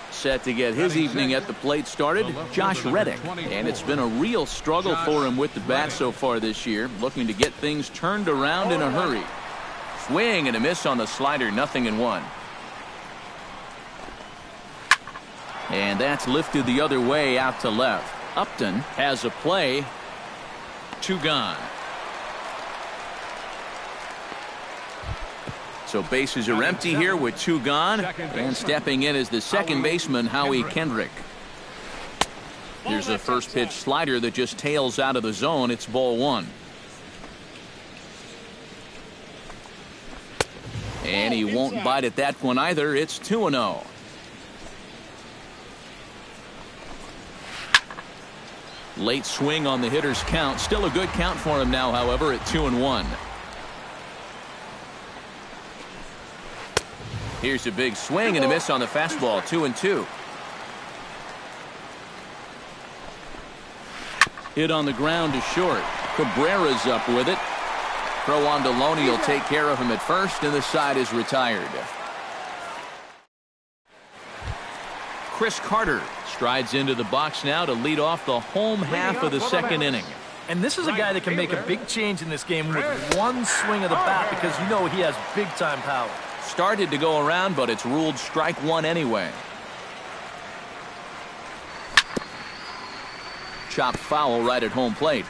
Set to get his evening at the plate started, Josh Reddick. And it's been a real struggle for him with the bat so far this year, looking to get things turned around in a hurry. swing and a miss on the slider, 0-1. And that's lifted the other way out to left. Upton has a play. 2 gone. So bases are empty here with 2 gone. And stepping in is the second baseman, Howie Kendrick. Here's a first pitch slider that just tails out of the zone. It's ball 1. And he won't bite at that one either. It's 2-0. Late swing on the hitter's count. Still a good count for him now, however, at 2-1. Here's a big swing and a miss on the fastball. 2-2. Hit on the ground to short. Cabrera's up with it. Throw on to Loney will take care of him at first, and the side is retired. Chris Carter strides into the box now to lead off the home half of the second inning. And this is a guy that can make a big change in this game with one swing of the bat, because you know he has big-time power. Started to go around, but it's ruled strike 1 anyway. Chopped foul right at home plate.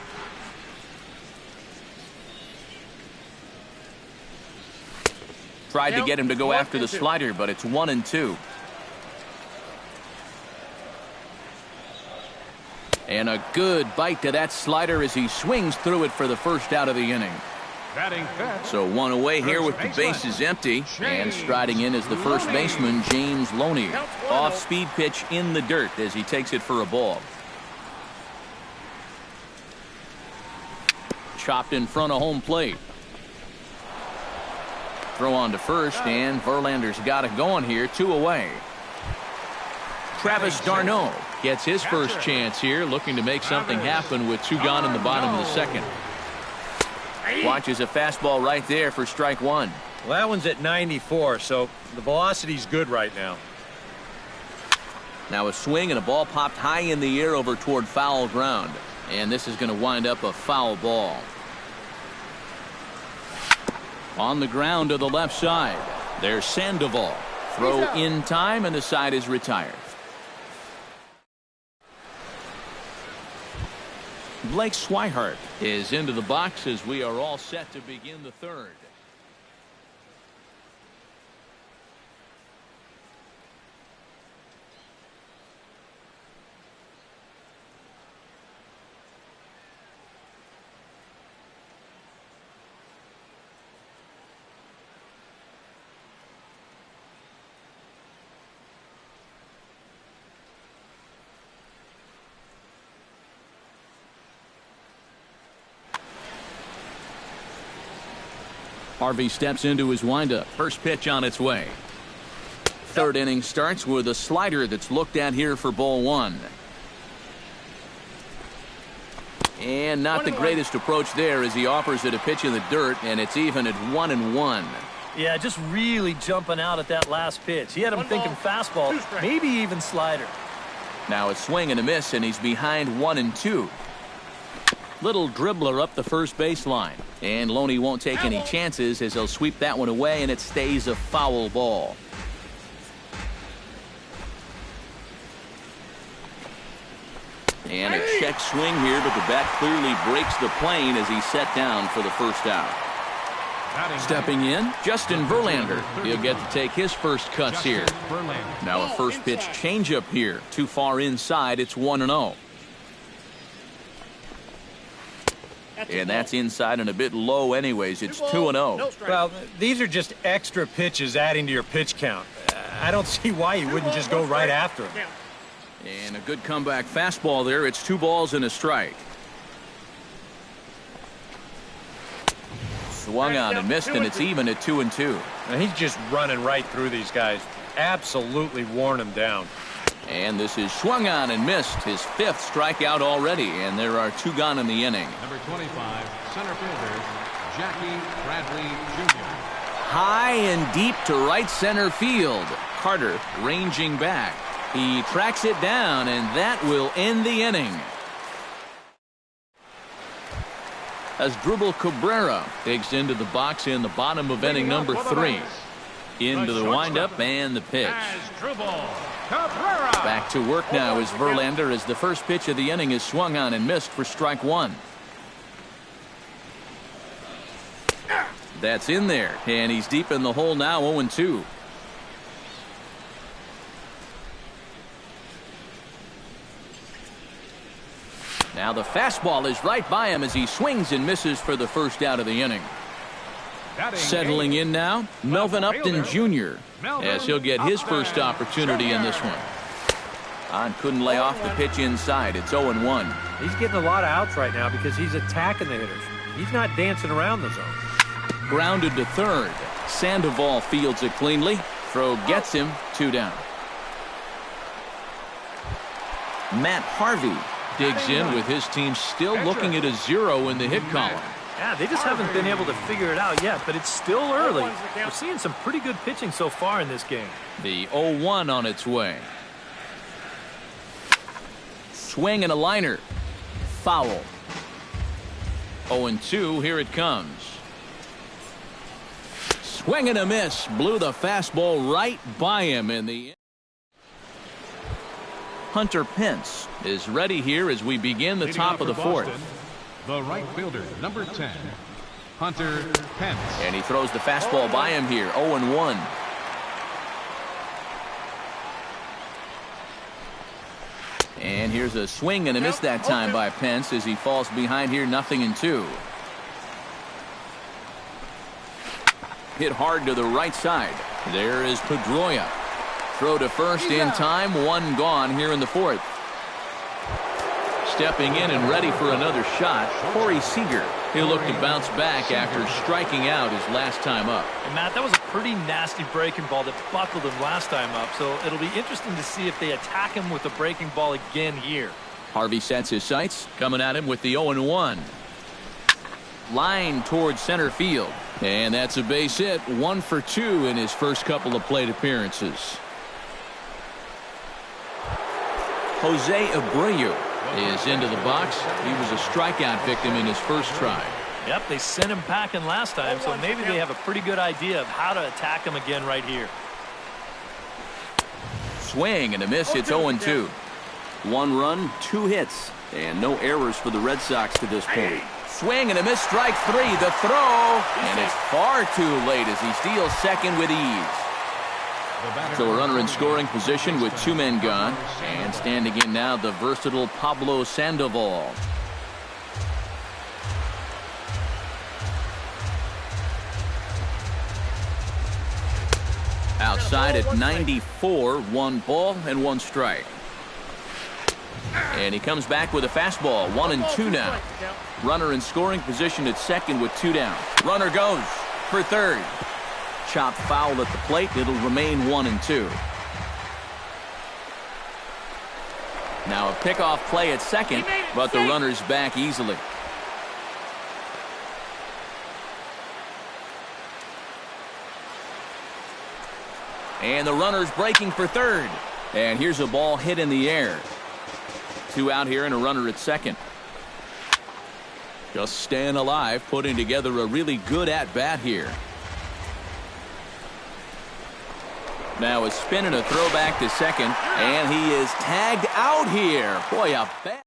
Tried to get him to go after the slider, but it's 1-2. And a good bite to that slider as he swings through it for the first out of the inning. So 1 away here with the bases empty. And striding in is the first baseman, James Loney. Off-speed pitch in the dirt as he takes it for a ball. Chopped in front of home plate. Throw on to first, and Verlander's got it going here. 2 away. Travis d'Arnaud gets his first chance here, looking to make something happen with 2 gone in the bottom of the second. Watches a fastball right there for strike 1. Well, that one's at 94, so the velocity's good right now. Now a swing and a ball popped high in the air over toward foul ground. And this is going to wind up a foul ball. On the ground to the left side. There's Sandoval. Throw in time, and the side is retired. Blake Swihart is into the box as we are all set to begin the third. Harvey steps into his windup. First pitch on its way. Third inning starts with a slider that's looked at here for ball 1. And not the greatest approach there as he offers it a pitch in the dirt, and it's even at 1-1. Yeah, just really jumping out at that last pitch. He had him thinking fastball, maybe even slider. Now a swing and a miss, and he's behind 1-2. Little dribbler up the first baseline. And Loney won't take any chances as he'll sweep that one away, and it stays a foul ball. And a check swing here, but the bat clearly breaks the plane as he's set down for the first out. Stepping in, Justin Verlander. He'll get to take his first cuts here. Now a first pitch changeup here. Too far inside, it's 1-0. And that's inside and a bit low anyways. It's 2-0. Well, these are just extra pitches adding to your pitch count. I don't see why you wouldn't just go right after them. And a good comeback fastball there. It's 2 balls and a strike. Swung on and missed, and it's even at 2-2. Now he's just running right through these guys. Absolutely worn them down. And this is swung on and missed. His 5th strikeout already, and there are 2 gone in the inning. Number 25, center fielder, Jackie Bradley Jr. High and deep to right center field. Carter ranging back. He tracks it down, and that will end the inning. As Drupal Cabrera digs into the box in the bottom of inning number 3. Into the windup and the pitch. Back to work now is Verlander as the first pitch of the inning is swung on and missed for strike 1. That's in there, and he's deep in the hole now, 0-2. Now the fastball is right by him as he swings and misses for the first out of the inning. Settling in now, Melvin Upton Jr. as he'll get his first opportunity in this one. On couldn't lay off the pitch inside. It's 0-1. He's getting a lot of outs right now because he's attacking the hitters. He's not dancing around the zone. Grounded to third. Sandoval fields it cleanly. Throw gets him, 2 down. Matt Harvey digs in with his team still looking at a 0 in the hit column. Yeah, they just haven't been able to figure it out yet, but it's still early. We're seeing some pretty good pitching so far in this game. The 0-1 on its way. Swing and a liner. Foul. 0-2, here it comes. Swing and a miss. Blew the fastball right by him in the... Hunter Pence is ready here as we begin the top of the 4th. The right fielder, number 10, Hunter Pence. And he throws the fastball by him here, 0-1. And here's a swing and a miss that time by Pence as he falls behind here, 0-2. Hit hard to the right side. There is Pedroia. Throw to first in time, 1 gone here in the 4th. Stepping in and ready for another shot, Corey Seager. He'll look to bounce back after striking out his last time up. And Matt, that was a pretty nasty breaking ball that buckled him last time up, so it'll be interesting to see if they attack him with the breaking ball again here. Harvey sets his sights, coming at him with the 0-1. Line towards center field. And that's a base hit, 1 for 2 in his first couple of plate appearances. Jose Abreu is into the box. He was a strikeout victim in his first try. Yep, they sent him packing last time, so maybe they have a pretty good idea of how to attack him again right here. Swing and a miss. It's 0-2. 1 run, 2 hits, and no errors for the Red Sox to this point. Swing and a miss. Strike 3. The throw, and it's far too late as he steals second with ease. So a runner in scoring position with 2 men gone. And standing in now, the versatile Pablo Sandoval. Outside at 94, 1 ball and 1 strike. And he comes back with a fastball, 1-2 now. Runner in scoring position at second with 2 down. Runner goes for third. Chopped foul at the plate. It'll remain 1-2. Now a pickoff play at second, but the runner's back easily. And the runner's breaking for third. And here's a ball hit in the air. 2 out here and a runner at second. Just staying alive, putting together a really good at-bat here. Now a spin and a throw back to second, and he is tagged out here. Boy, a bad.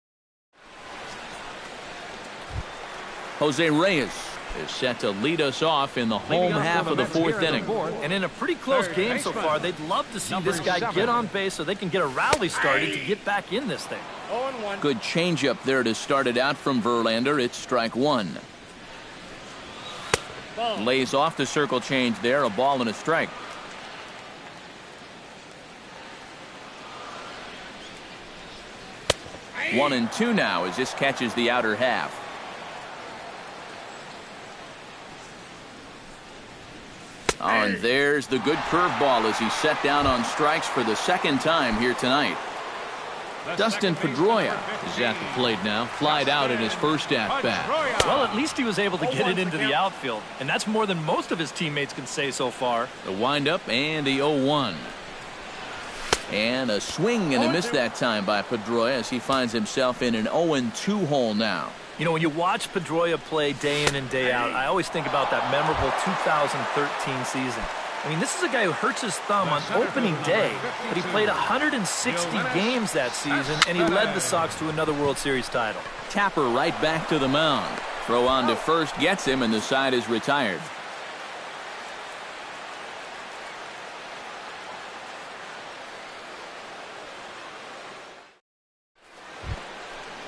Jose Reyes is set to lead us off in the home half of the 4th inning. And in a pretty close game so far, they'd love to see this guy get on base so they can get a rally started to get back in this thing. Good changeup there to start it out from Verlander. It's strike 1. Lays off the circle change there, a ball and a strike. One and two now as this catches the outer half. Oh, and there's the good curveball as he's set down on strikes for the second time here tonight. Dustin Pedroia is at the plate now. Flied out in his first at-bat. Well, at least he was able to get it into the outfield, and that's more than most of his teammates can say so far. The windup and the 0-1. And a swing and a miss that time by Pedroia as he finds himself in an 0-2 hole now. You know, when you watch Pedroia play day in and day out, I always think about that memorable 2013 season. I mean, this is a guy who hurts his thumb on opening day, but he played 160 games that season, and he led the Sox to another World Series title. Tapper right back to the mound. Throw on to first gets him, and the side is retired.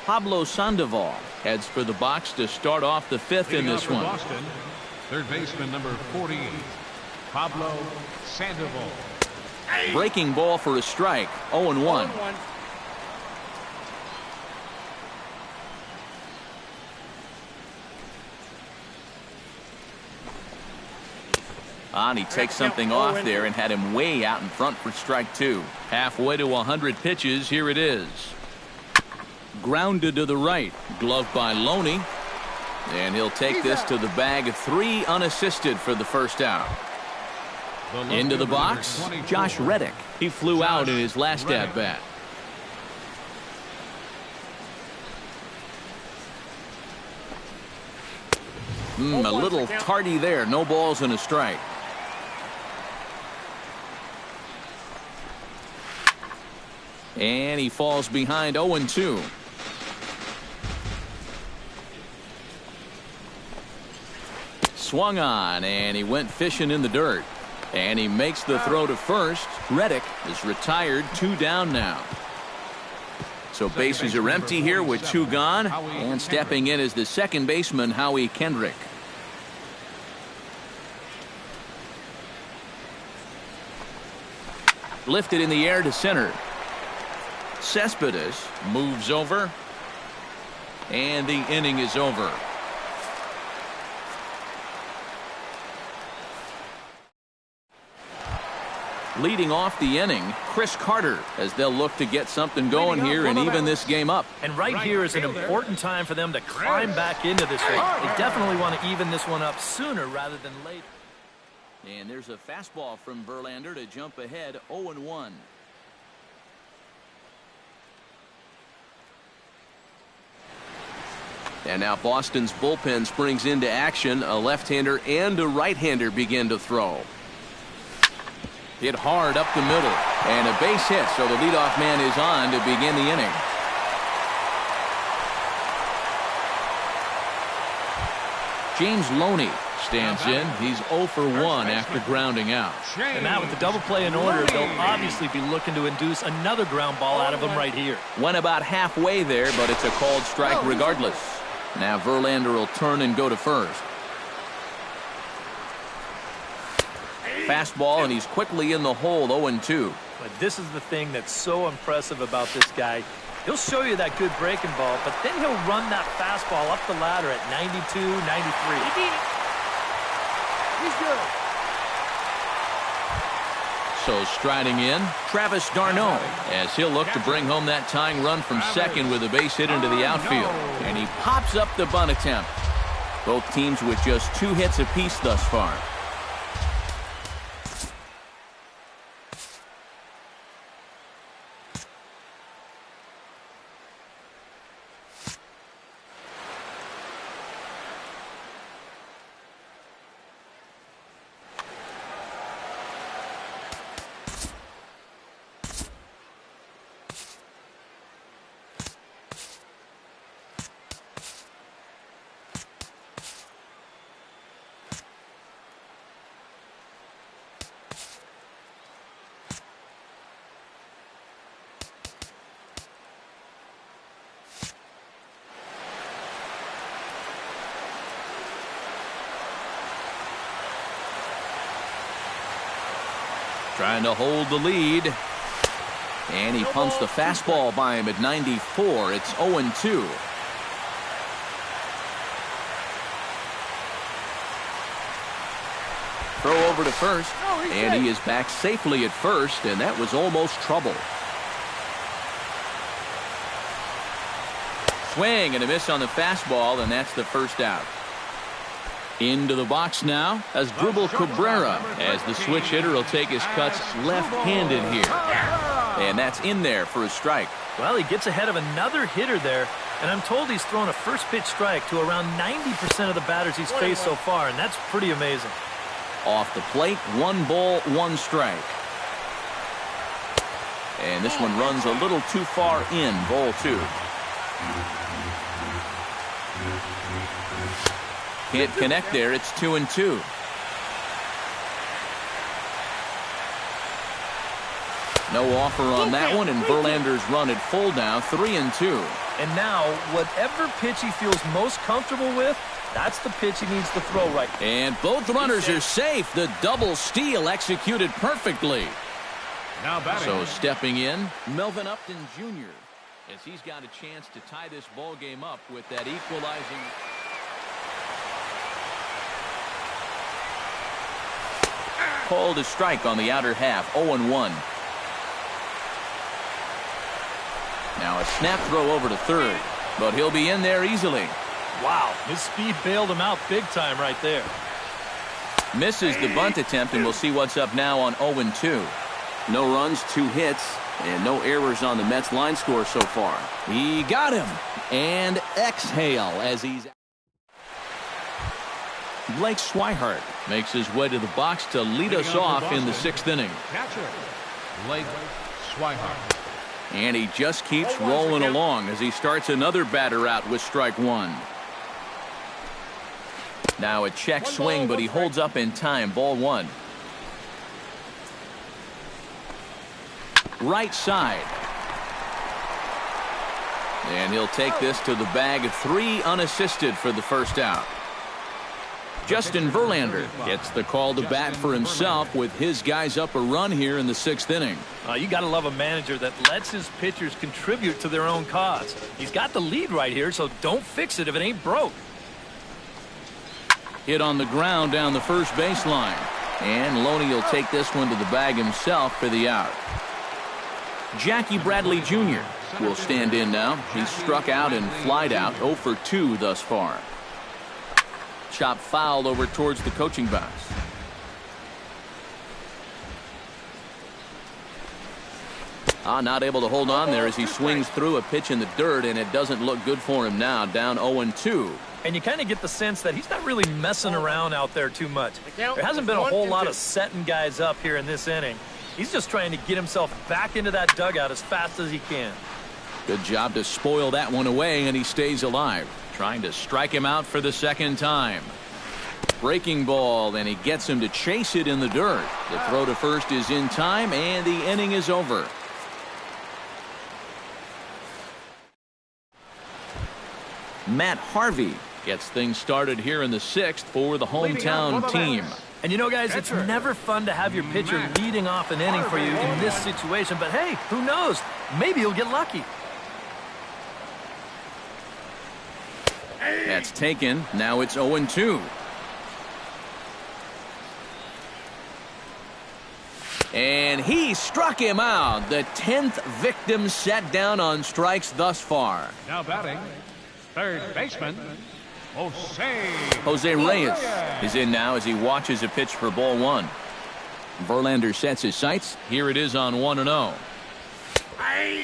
Pablo Sandoval heads for the box to start off the fifth in this one. Boston, third baseman number 40, Pablo Sandoval. Breaking ball for a strike. 0-1. And he takes something off there and had him way out in front for strike two. Halfway to 100 pitches. Here it is. Grounded to the right. Glove by Loney. And he'll take this to the bag of 3 unassisted for the first out. Into the box, Josh Reddick. He flew out in his last at-bat. A little tardy there. No balls and a strike. And he falls behind 0-2. Swung on, and he went fishing in the dirt. And he makes the throw to first. Reddick is retired, 2 down now. So bases are empty here with 2 gone. And stepping in is the second baseman, Howie Kendrick. Lifted in the air to center. Cespedes moves over. And the inning is over. Leading off the inning, Chris Carter, as they'll look to get something going here and even this game up. And right here is an important time for them to climb back into this race. They definitely want to even this one up sooner rather than later. And there's a fastball from Verlander to jump ahead 0-1. And now Boston's bullpen springs into action. A left-hander and a right-hander begin to throw. Hit hard up the middle. And a base hit, so the leadoff man is on to begin the inning. James Loney stands in. He's 0 for 1 after grounding out. And now with the double play in order, they'll obviously be looking to induce another ground ball out of him right here. Went about halfway there, but it's a called strike regardless. Now Verlander will turn and go to first. Fastball, and he's quickly in the hole, 0-2. But this is the thing that's so impressive about this guy. He'll show you that good breaking ball, but then he'll run that fastball up the ladder at 92, 93. He's good. So striding in, Travis d'Arnaud, as he'll look to bring home that tying run from second with a base hit into the outfield. And he pops up the bunt attempt. Both teams with just 2 hits apiece thus far. Trying to hold the lead. And he pumps the fastball by him at 94. It's 0-2. Throw over to first. And he is back safely at first, and that was almost trouble. Swing and a miss on the fastball, and that's the first out. Into the box now as Asdrubal Cabrera, as the switch hitter will take his cuts left-handed here. And that's in there for a strike. Well, he gets ahead of another hitter there, and I'm told he's thrown a first pitch strike to around 90% of the batters he's faced so far, and that's pretty amazing. Off the plate, 1 ball, 1 strike. And this one runs a little too far in, ball 2. Can't connect there, it's 2-2. No offer on that one, and Verlander's run at full now, 3-2. And now, whatever pitch he feels most comfortable with, that's the pitch he needs to throw right now. And both runners are safe. The double steal executed perfectly. Now batting. So stepping in, Melvin Upton Jr. as he's got a chance to tie this ball game up with that equalizing. Called a strike on the outer half, 0-1. Now a snap throw over to third, but he'll be in there easily. Wow, his speed bailed him out big time right there. Misses the bunt attempt, and we'll see what's up now on 0-2. No runs, 2 hits, and no errors on the Mets line score so far. He got him, and exhale as he's... Blake Swihart makes his way to the box to lead us off in the 6th inning. Catcher, Blake Swihart. And he just keeps rolling along as he starts another batter out with strike 1. Now a check swing, but he holds up in time. Ball 1. Right side. And he'll take this to the bag. 3 unassisted for the first out. Justin Verlander gets the call to bat for himself with his guys up a run here in the 6th inning. You got to love a manager that lets his pitchers contribute to their own cause. He's got the lead right here, so don't fix it if it ain't broke. Hit on the ground down the first baseline. And Loney will take this one to the bag himself for the out. Jackie Bradley Jr. will stand in now. He's struck out and flied out, 0 for 2 thus far. Chop fouled over towards the coaching box. Not able to hold on there as he swings through a pitch in the dirt, and it doesn't look good for him now, down 0-2. And you kind of get the sense that he's not really messing around out there too much. There hasn't been a whole lot of setting guys up here in this inning. He's just trying to get himself back into that dugout as fast as he can. Good job to spoil that one away, and he stays alive. Trying to strike him out for the 2nd time. Breaking ball, and he gets him to chase it in the dirt. The throw to first is in time, and the inning is over. Matt Harvey gets things started here in the 6th for the hometown team. And you know, guys, it's never fun to have your pitcher leading off an inning for you in this situation. But, hey, who knows? Maybe you'll get lucky. That's taken. Now it's 0-2. And he struck him out. The 10th victim set down on strikes thus far. Now batting, third baseman, Jose Reyes is in now as he watches a pitch for ball 1. Verlander sets his sights. Here it is on 1-0.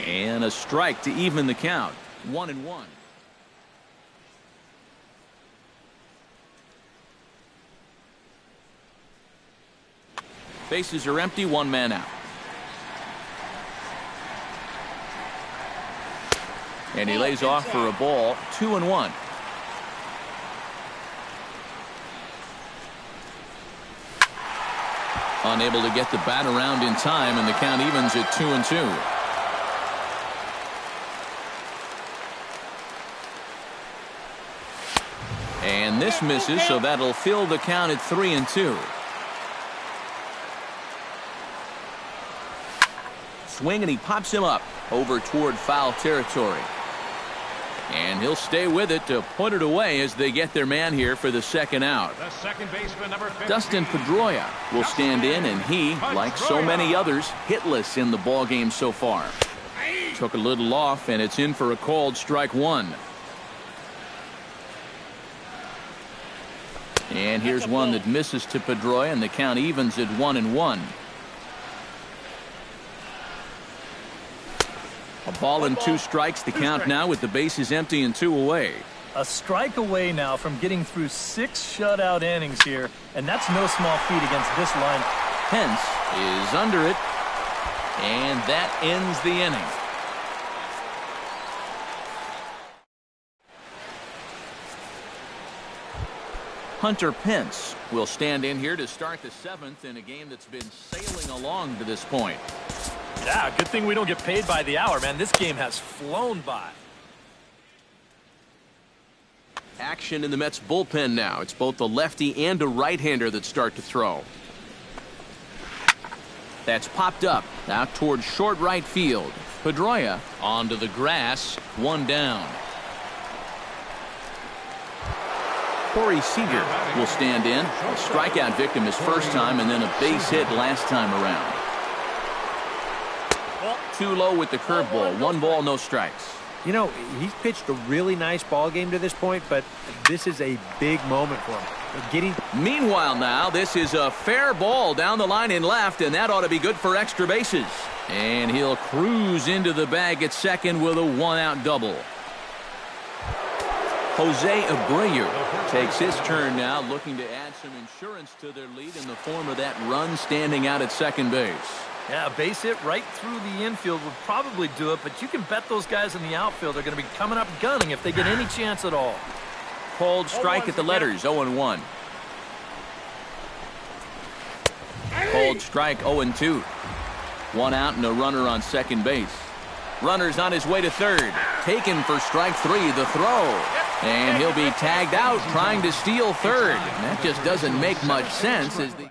And a strike to even the count. 1-1. Bases are empty, 1 man out. And he lays off for a ball, 2-1. Unable to get the bat around in time, and the count evens at 2-2. And this misses, so that'll fill the count at 3-2. Swing, and he pops him up over toward foul territory. And he'll stay with it to put it away as they get their man here for the 2nd out. The second baseman, number 15. Dustin Pedroia will stand in, and he, like so many others, hitless in the ballgame so far. Took a little off, and it's in for a called strike 1. And here's one that misses to Pedroia, and the count evens at 1-1. A ball and 2 strikes to count now with the bases empty and 2 away. A strike away now from getting through 6 shutout innings here, and that's no small feat against this line. Pence is under it, and that ends the inning. Hunter Pence will stand in here to start the 7th in a game that's been sailing along to this point. Yeah, good thing we don't get paid by the hour, man. This game has flown by. Action in the Mets bullpen now. It's both a lefty and a right-hander that start to throw. That's popped up out towards short right field. Pedroia onto the grass, 1 down. Corey Seager will stand in. A strikeout victim his first time and then a base hit last time around. Too low with the curveball. 1 ball, no strikes. You know, he's pitched a really nice ball game to this point, but this is a big moment for him. Meanwhile now, this is a fair ball down the line in left, and that ought to be good for extra bases. And he'll cruise into the bag at second with a 1-out double. Jose Abreu takes his turn now, looking to add some insurance to their lead in the form of that run standing out at second base. Yeah, a base hit right through the infield would probably do it, but you can bet those guys in the outfield are going to be coming up gunning if they get any chance at all. Called strike at the letters, 0-1. Called strike, 0-2. 1 out and a runner on second base. Runner's on his way to third. Taken for strike 3, the throw. And he'll be tagged out trying to steal third. And that just doesn't make much sense as the...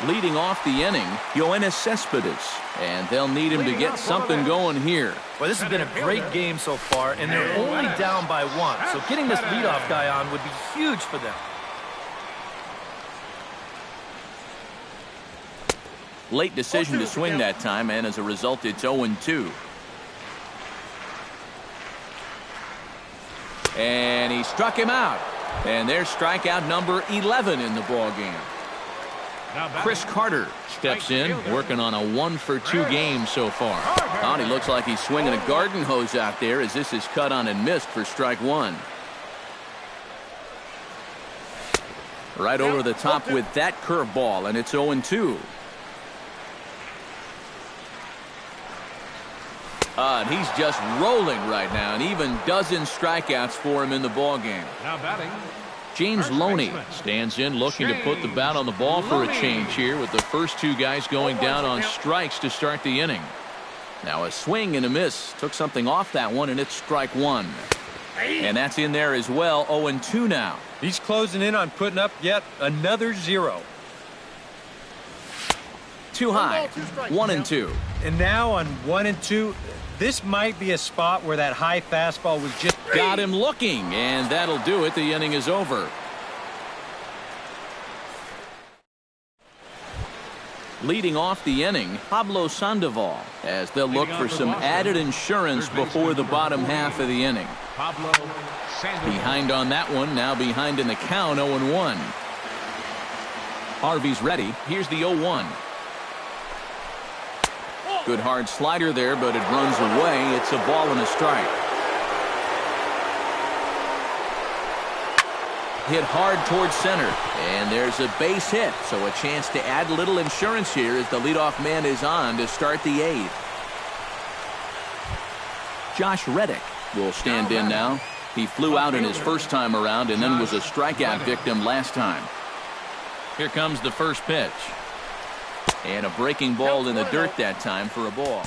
Leading off the inning, Yoenis Cespedes, and they'll need him to get something going here. Well, this has been a great game so far, and they're only down by 1. So getting this leadoff guy on would be huge for them. Late decision to swing that time, and as a result, it's 0-2. And he struck him out. And there's strikeout number 11 in the ball game. Chris Carter steps in, working on a 1-for-2 game so far. Oh, he looks like he's swinging a garden hose out there as this is cut on and missed for strike 1. Right over the top with that curveball, and it's 0-2. And he's just rolling right now, and even dozen strikeouts for him in the ball game. Now batting, James Loney stands in, looking to put the bat on the ball for a change here, with the first 2 guys going down on strikes to start the inning. Now a swing and a miss. Took something off that one, and it's strike 1. And that's in there as well. 0-2 now. He's closing in on putting up yet another 0. Too high. 1-2. And now on 1-2, this might be a spot where that high fastball was just... Got him looking, and that'll do it. The inning is over. Leading off the inning, Pablo Sandoval, as they'll look for some added insurance before the bottom half of the inning. Behind on that one, now behind in the count, 0-1. Harvey's ready. Here's the 0-1. Good hard slider there, but it runs away. It's a ball and a strike. Hit hard towards center, and there's a base hit, so a chance to add a little insurance here as the leadoff man is on to start the 8th. Josh Reddick will stand in now. He flew out in his first time around and then was a strikeout victim last time. Here comes the first pitch. And a breaking ball in the dirt that time for a ball.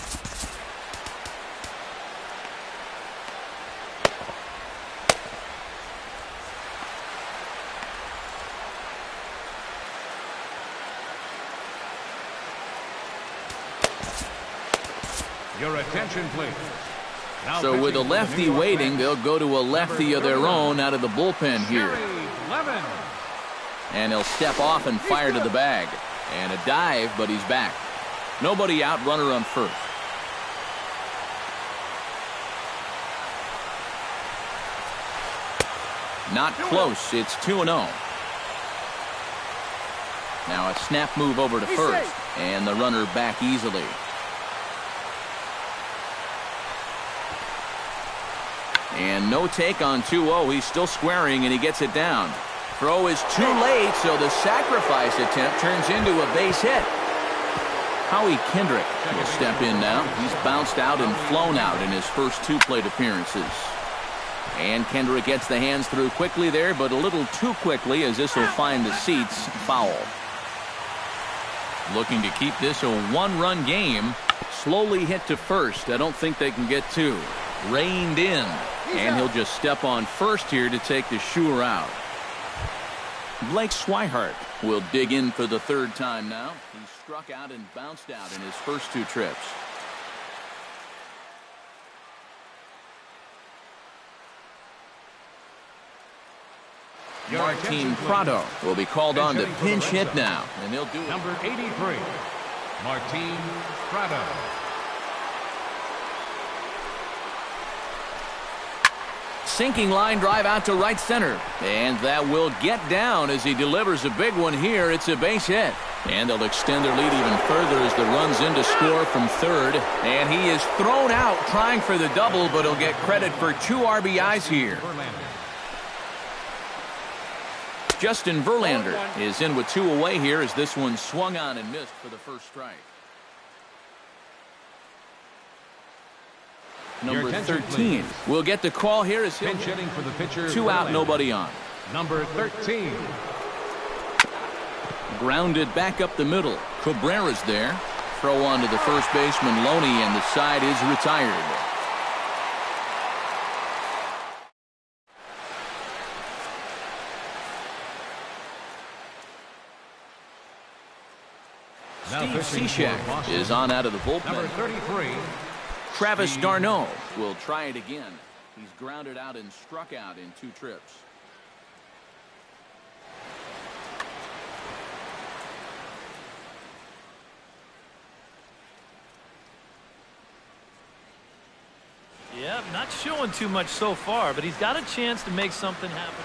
Your attention, please. Now so with a lefty waiting, they'll go to a lefty of their own out of the bullpen here. And he'll step off and fire to the bag. And a dive, but he's back. Nobody out, runner on first. Not close. It's 2-0. Now a snap move over to first, and the runner back easily. And no take on 2-0. He's still squaring, and he gets it down. Throw is too late, so the sacrifice attempt turns into a base hit. Howie Kendrick will step in now. He's bounced out and flown out in his first 2 plate appearances. And Kendrick gets the hands through quickly there, but a little too quickly, as this will find the seats foul. Looking to keep this a 1-run game. Slowly hit to first. I don't think they can get 2. Reined in. And he'll just step on first here to take the sure out. Blake Swihart will dig in for the 3rd time now. He struck out and bounced out in his first 2 trips. Martin Prado will be called on to pinch hit now, and he'll do it. Number 83, Martin Prado. Sinking line drive out to right center. And that will get down as he delivers a big one here. It's a base hit. And they'll extend their lead even further as the run's in to score from third. And he is thrown out trying for the double, but he'll get credit for 2 RBIs here. Justin Verlander is in with 2 away here as this one swung on and missed for the first strike. Number 13 will get the call here as pinch hitting for the pitcher. 2 out, nobody on. Number 13. Grounded back up the middle. Cabrera's there. Throw on to the first baseman Loney, and the side is retired. Steve Cishek is on out of the bullpen. Number 33. Travis d'Arnaud will try it again. He's grounded out and struck out in 2 trips. Yeah, not showing too much so far, but he's got a chance to make something happen.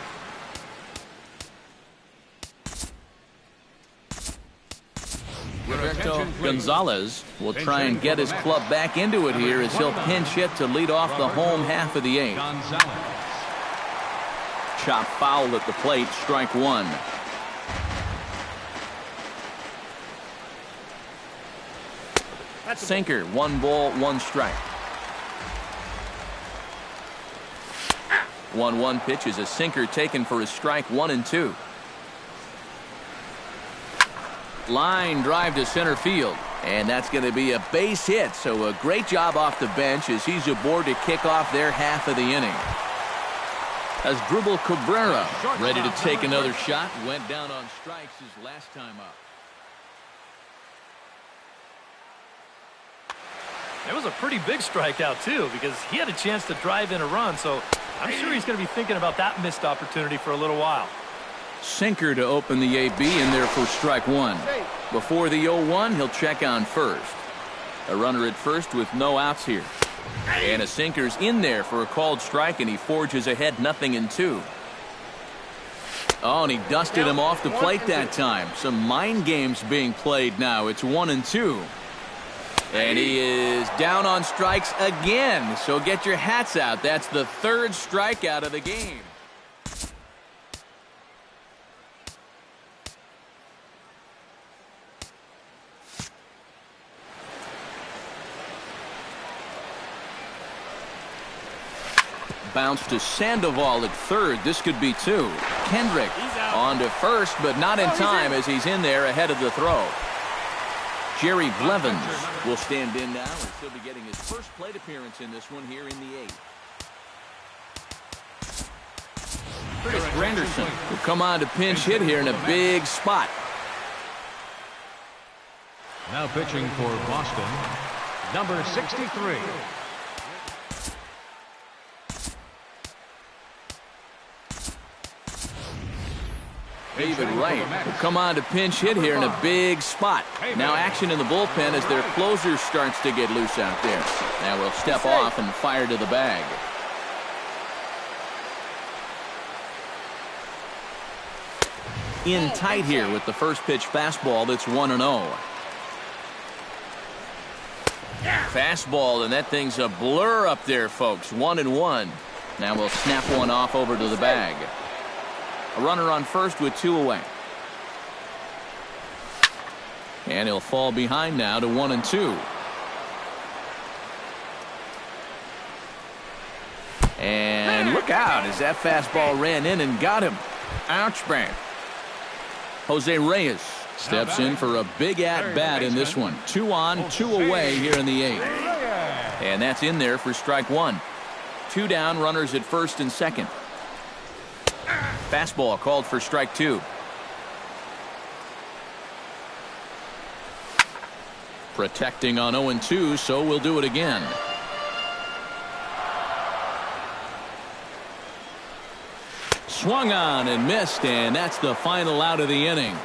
Roberto Gonzalez will try and get his club back into it here as he'll pinch hit to lead off the home half of the 8th. Chop foul at the plate, strike 1. Sinker, 1 ball, 1 strike. 1-1 pitch is a sinker taken for a strike, 1 and 2. Line drive to center field, and that's going to be a base hit. So a great job off the bench as he's aboard to kick off their half of the inning. As Dribble Cabrera ready to take another shot, went down on strikes his last time up. It was a pretty big strikeout too, because he had a chance to drive in a run, so I'm sure he's going to be thinking about that missed opportunity for a little while. Sinker to open the AB in there for strike 1. Before the 0-1, he'll check on first. A runner at first with no outs here. And a sinker's in there for a called strike, and he forges ahead 0-2. Oh, and he dusted him off the plate that time. Some mind games being played now. It's 1-2. And he is down on strikes again. So get your hats out. That's the 3rd strikeout of the game. Bounce to Sandoval at 3rd. This could be 2. Kendrick on to first, but not in time as he's in there ahead of the throw. Jerry Blevins will stand in now, and he'll be getting his first plate appearance in this one here in the 8th. Curtis Granderson will come on to pinch hit here in a big spot. Now pitching for Boston, number 63. David Wright will come on to pinch hit here in a big spot. Now action in the bullpen as their closer starts to get loose out there. Now we'll step off and fire to the bag. In tight here with the first pitch fastball that's 1-0. Fastball, and that thing's a blur up there, folks. 1-1. Now we'll snap one off over to the bag. A runner on first with 2 away. And he'll fall behind now to 1 and 2. And look out as that fastball ran in and got him. Ouch, bang. Jose Reyes steps in for a big at-bat in this one. 2 on, 2 away here in the 8th. And that's in there for strike 1. 2 down, runners at first and second. Fastball called for strike 2. Protecting on 0-2, so we'll do it again. Swung on and missed, and that's the final out of the inning.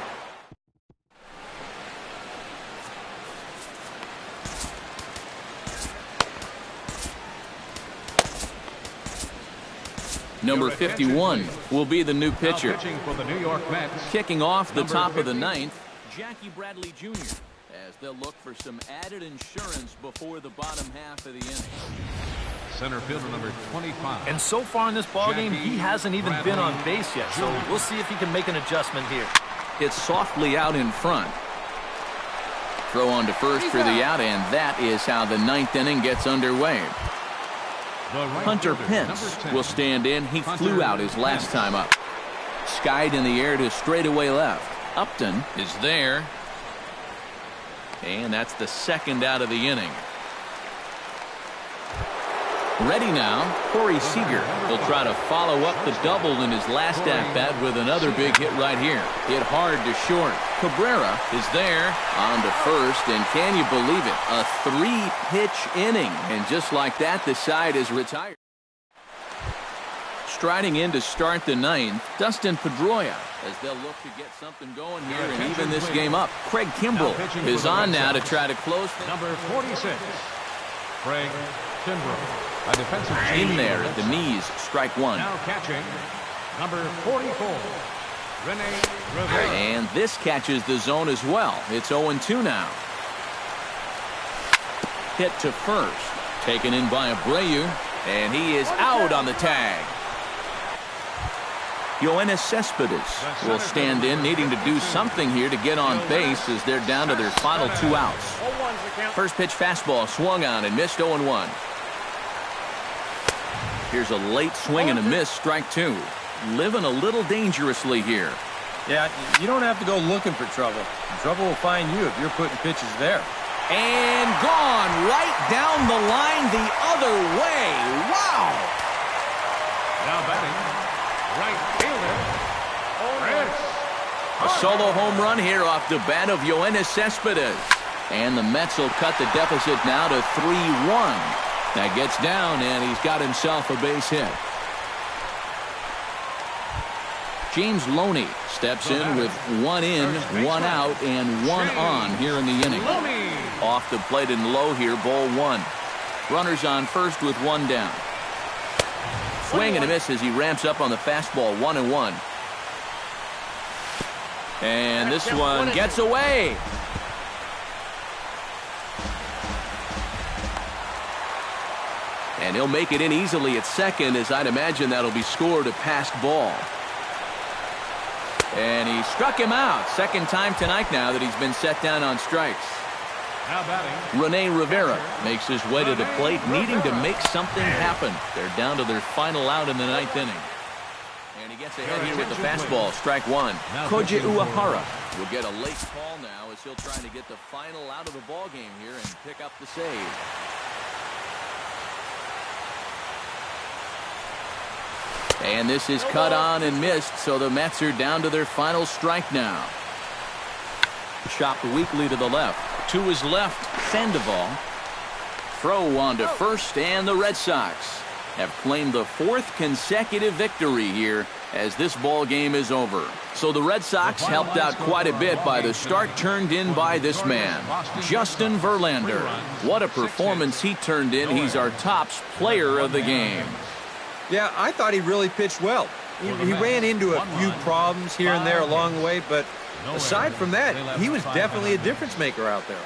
Number 51 will be the new pitcher. Pitching for the New York Mets. Kicking off the Number top of the 50. 9th, Jackie Bradley Jr. as they'll look for some added insurance before the bottom half of the inning. Center fielder number 25. And so far in this ballgame, he hasn't even been on base yet, so we'll see if he can make an adjustment here. It's softly out in front. Throw on to first for the out, and that is how the 9th inning gets underway. Hunter Pence will stand in. He flew out his last time up. Skied in the air to straightaway left. Upton is there. And that's the second out of the inning. Ready now, Corey Seager will try to follow up the double in his last at-bat with another big hit right here. Hit hard to short. Cabrera is there on to first, and can you believe it? A 3-pitch inning, and just like that, the side is retired. Striding in to start the 9th, Dustin Pedroia, as they'll look to get something going here and even this game up. Craig Kimbrell is on now to try to close things. Number 46, Craig Kimbrell. A defensive In there at the knees, strike 1. Now catching, number 44, Rene Rivera. And this catches the zone as well. It's 0-2 now. Hit to first. Taken in by Abreu. And he is out on the tag. Yoenis Cespedes will stand in, needing to do something here to get on base as they're down to their final 2 outs. First pitch fastball swung on and missed 0-1. Here's a late swing and a miss, strike 2. Living a little dangerously here. Yeah, you don't have to go looking for trouble. Trouble will find you if you're putting pitches there. And gone right down the line the other way. Wow. Now batting, right fielder, Chris. A solo home run here off the bat of Yoenis Cespedes. And the Mets will cut the deficit now to 3-1. That gets down, and he's got himself a base hit. James Loney steps in with 1 in, 1 out, and 1 on here in the inning. Off the plate and low here, ball 1. Runners on first with 1 down. Swing and a miss as he ramps up on the fastball, 1-1. And this one gets away. And he'll make it in easily at second, as I'd imagine that'll be scored a passed ball. And he struck him out. Second time tonight now that he's been set down on strikes. Now batting, Rene Rivera makes his way to the plate, needing to make something happen. They're down to their final out in the 9th inning. And he gets ahead here with the fastball, strike 1. Koji Uehara will get a late call now as he'll try to get the final out of the ball game here and pick up the save. And this is cut on and missed, so the Mets are down to their final strike now. Chopped weakly to the left. To his left, Sandoval. Throw on to first, and the Red Sox have claimed the 4th consecutive victory here as this ball game is over. So the Red Sox helped out quite a bit by the start turned in by this man, Justin Verlander. What a performance he turned in. He's our top player of the game. Yeah, I thought he really pitched well. He ran into a few problems here and there along the way, but aside from that, he was definitely a difference maker out there.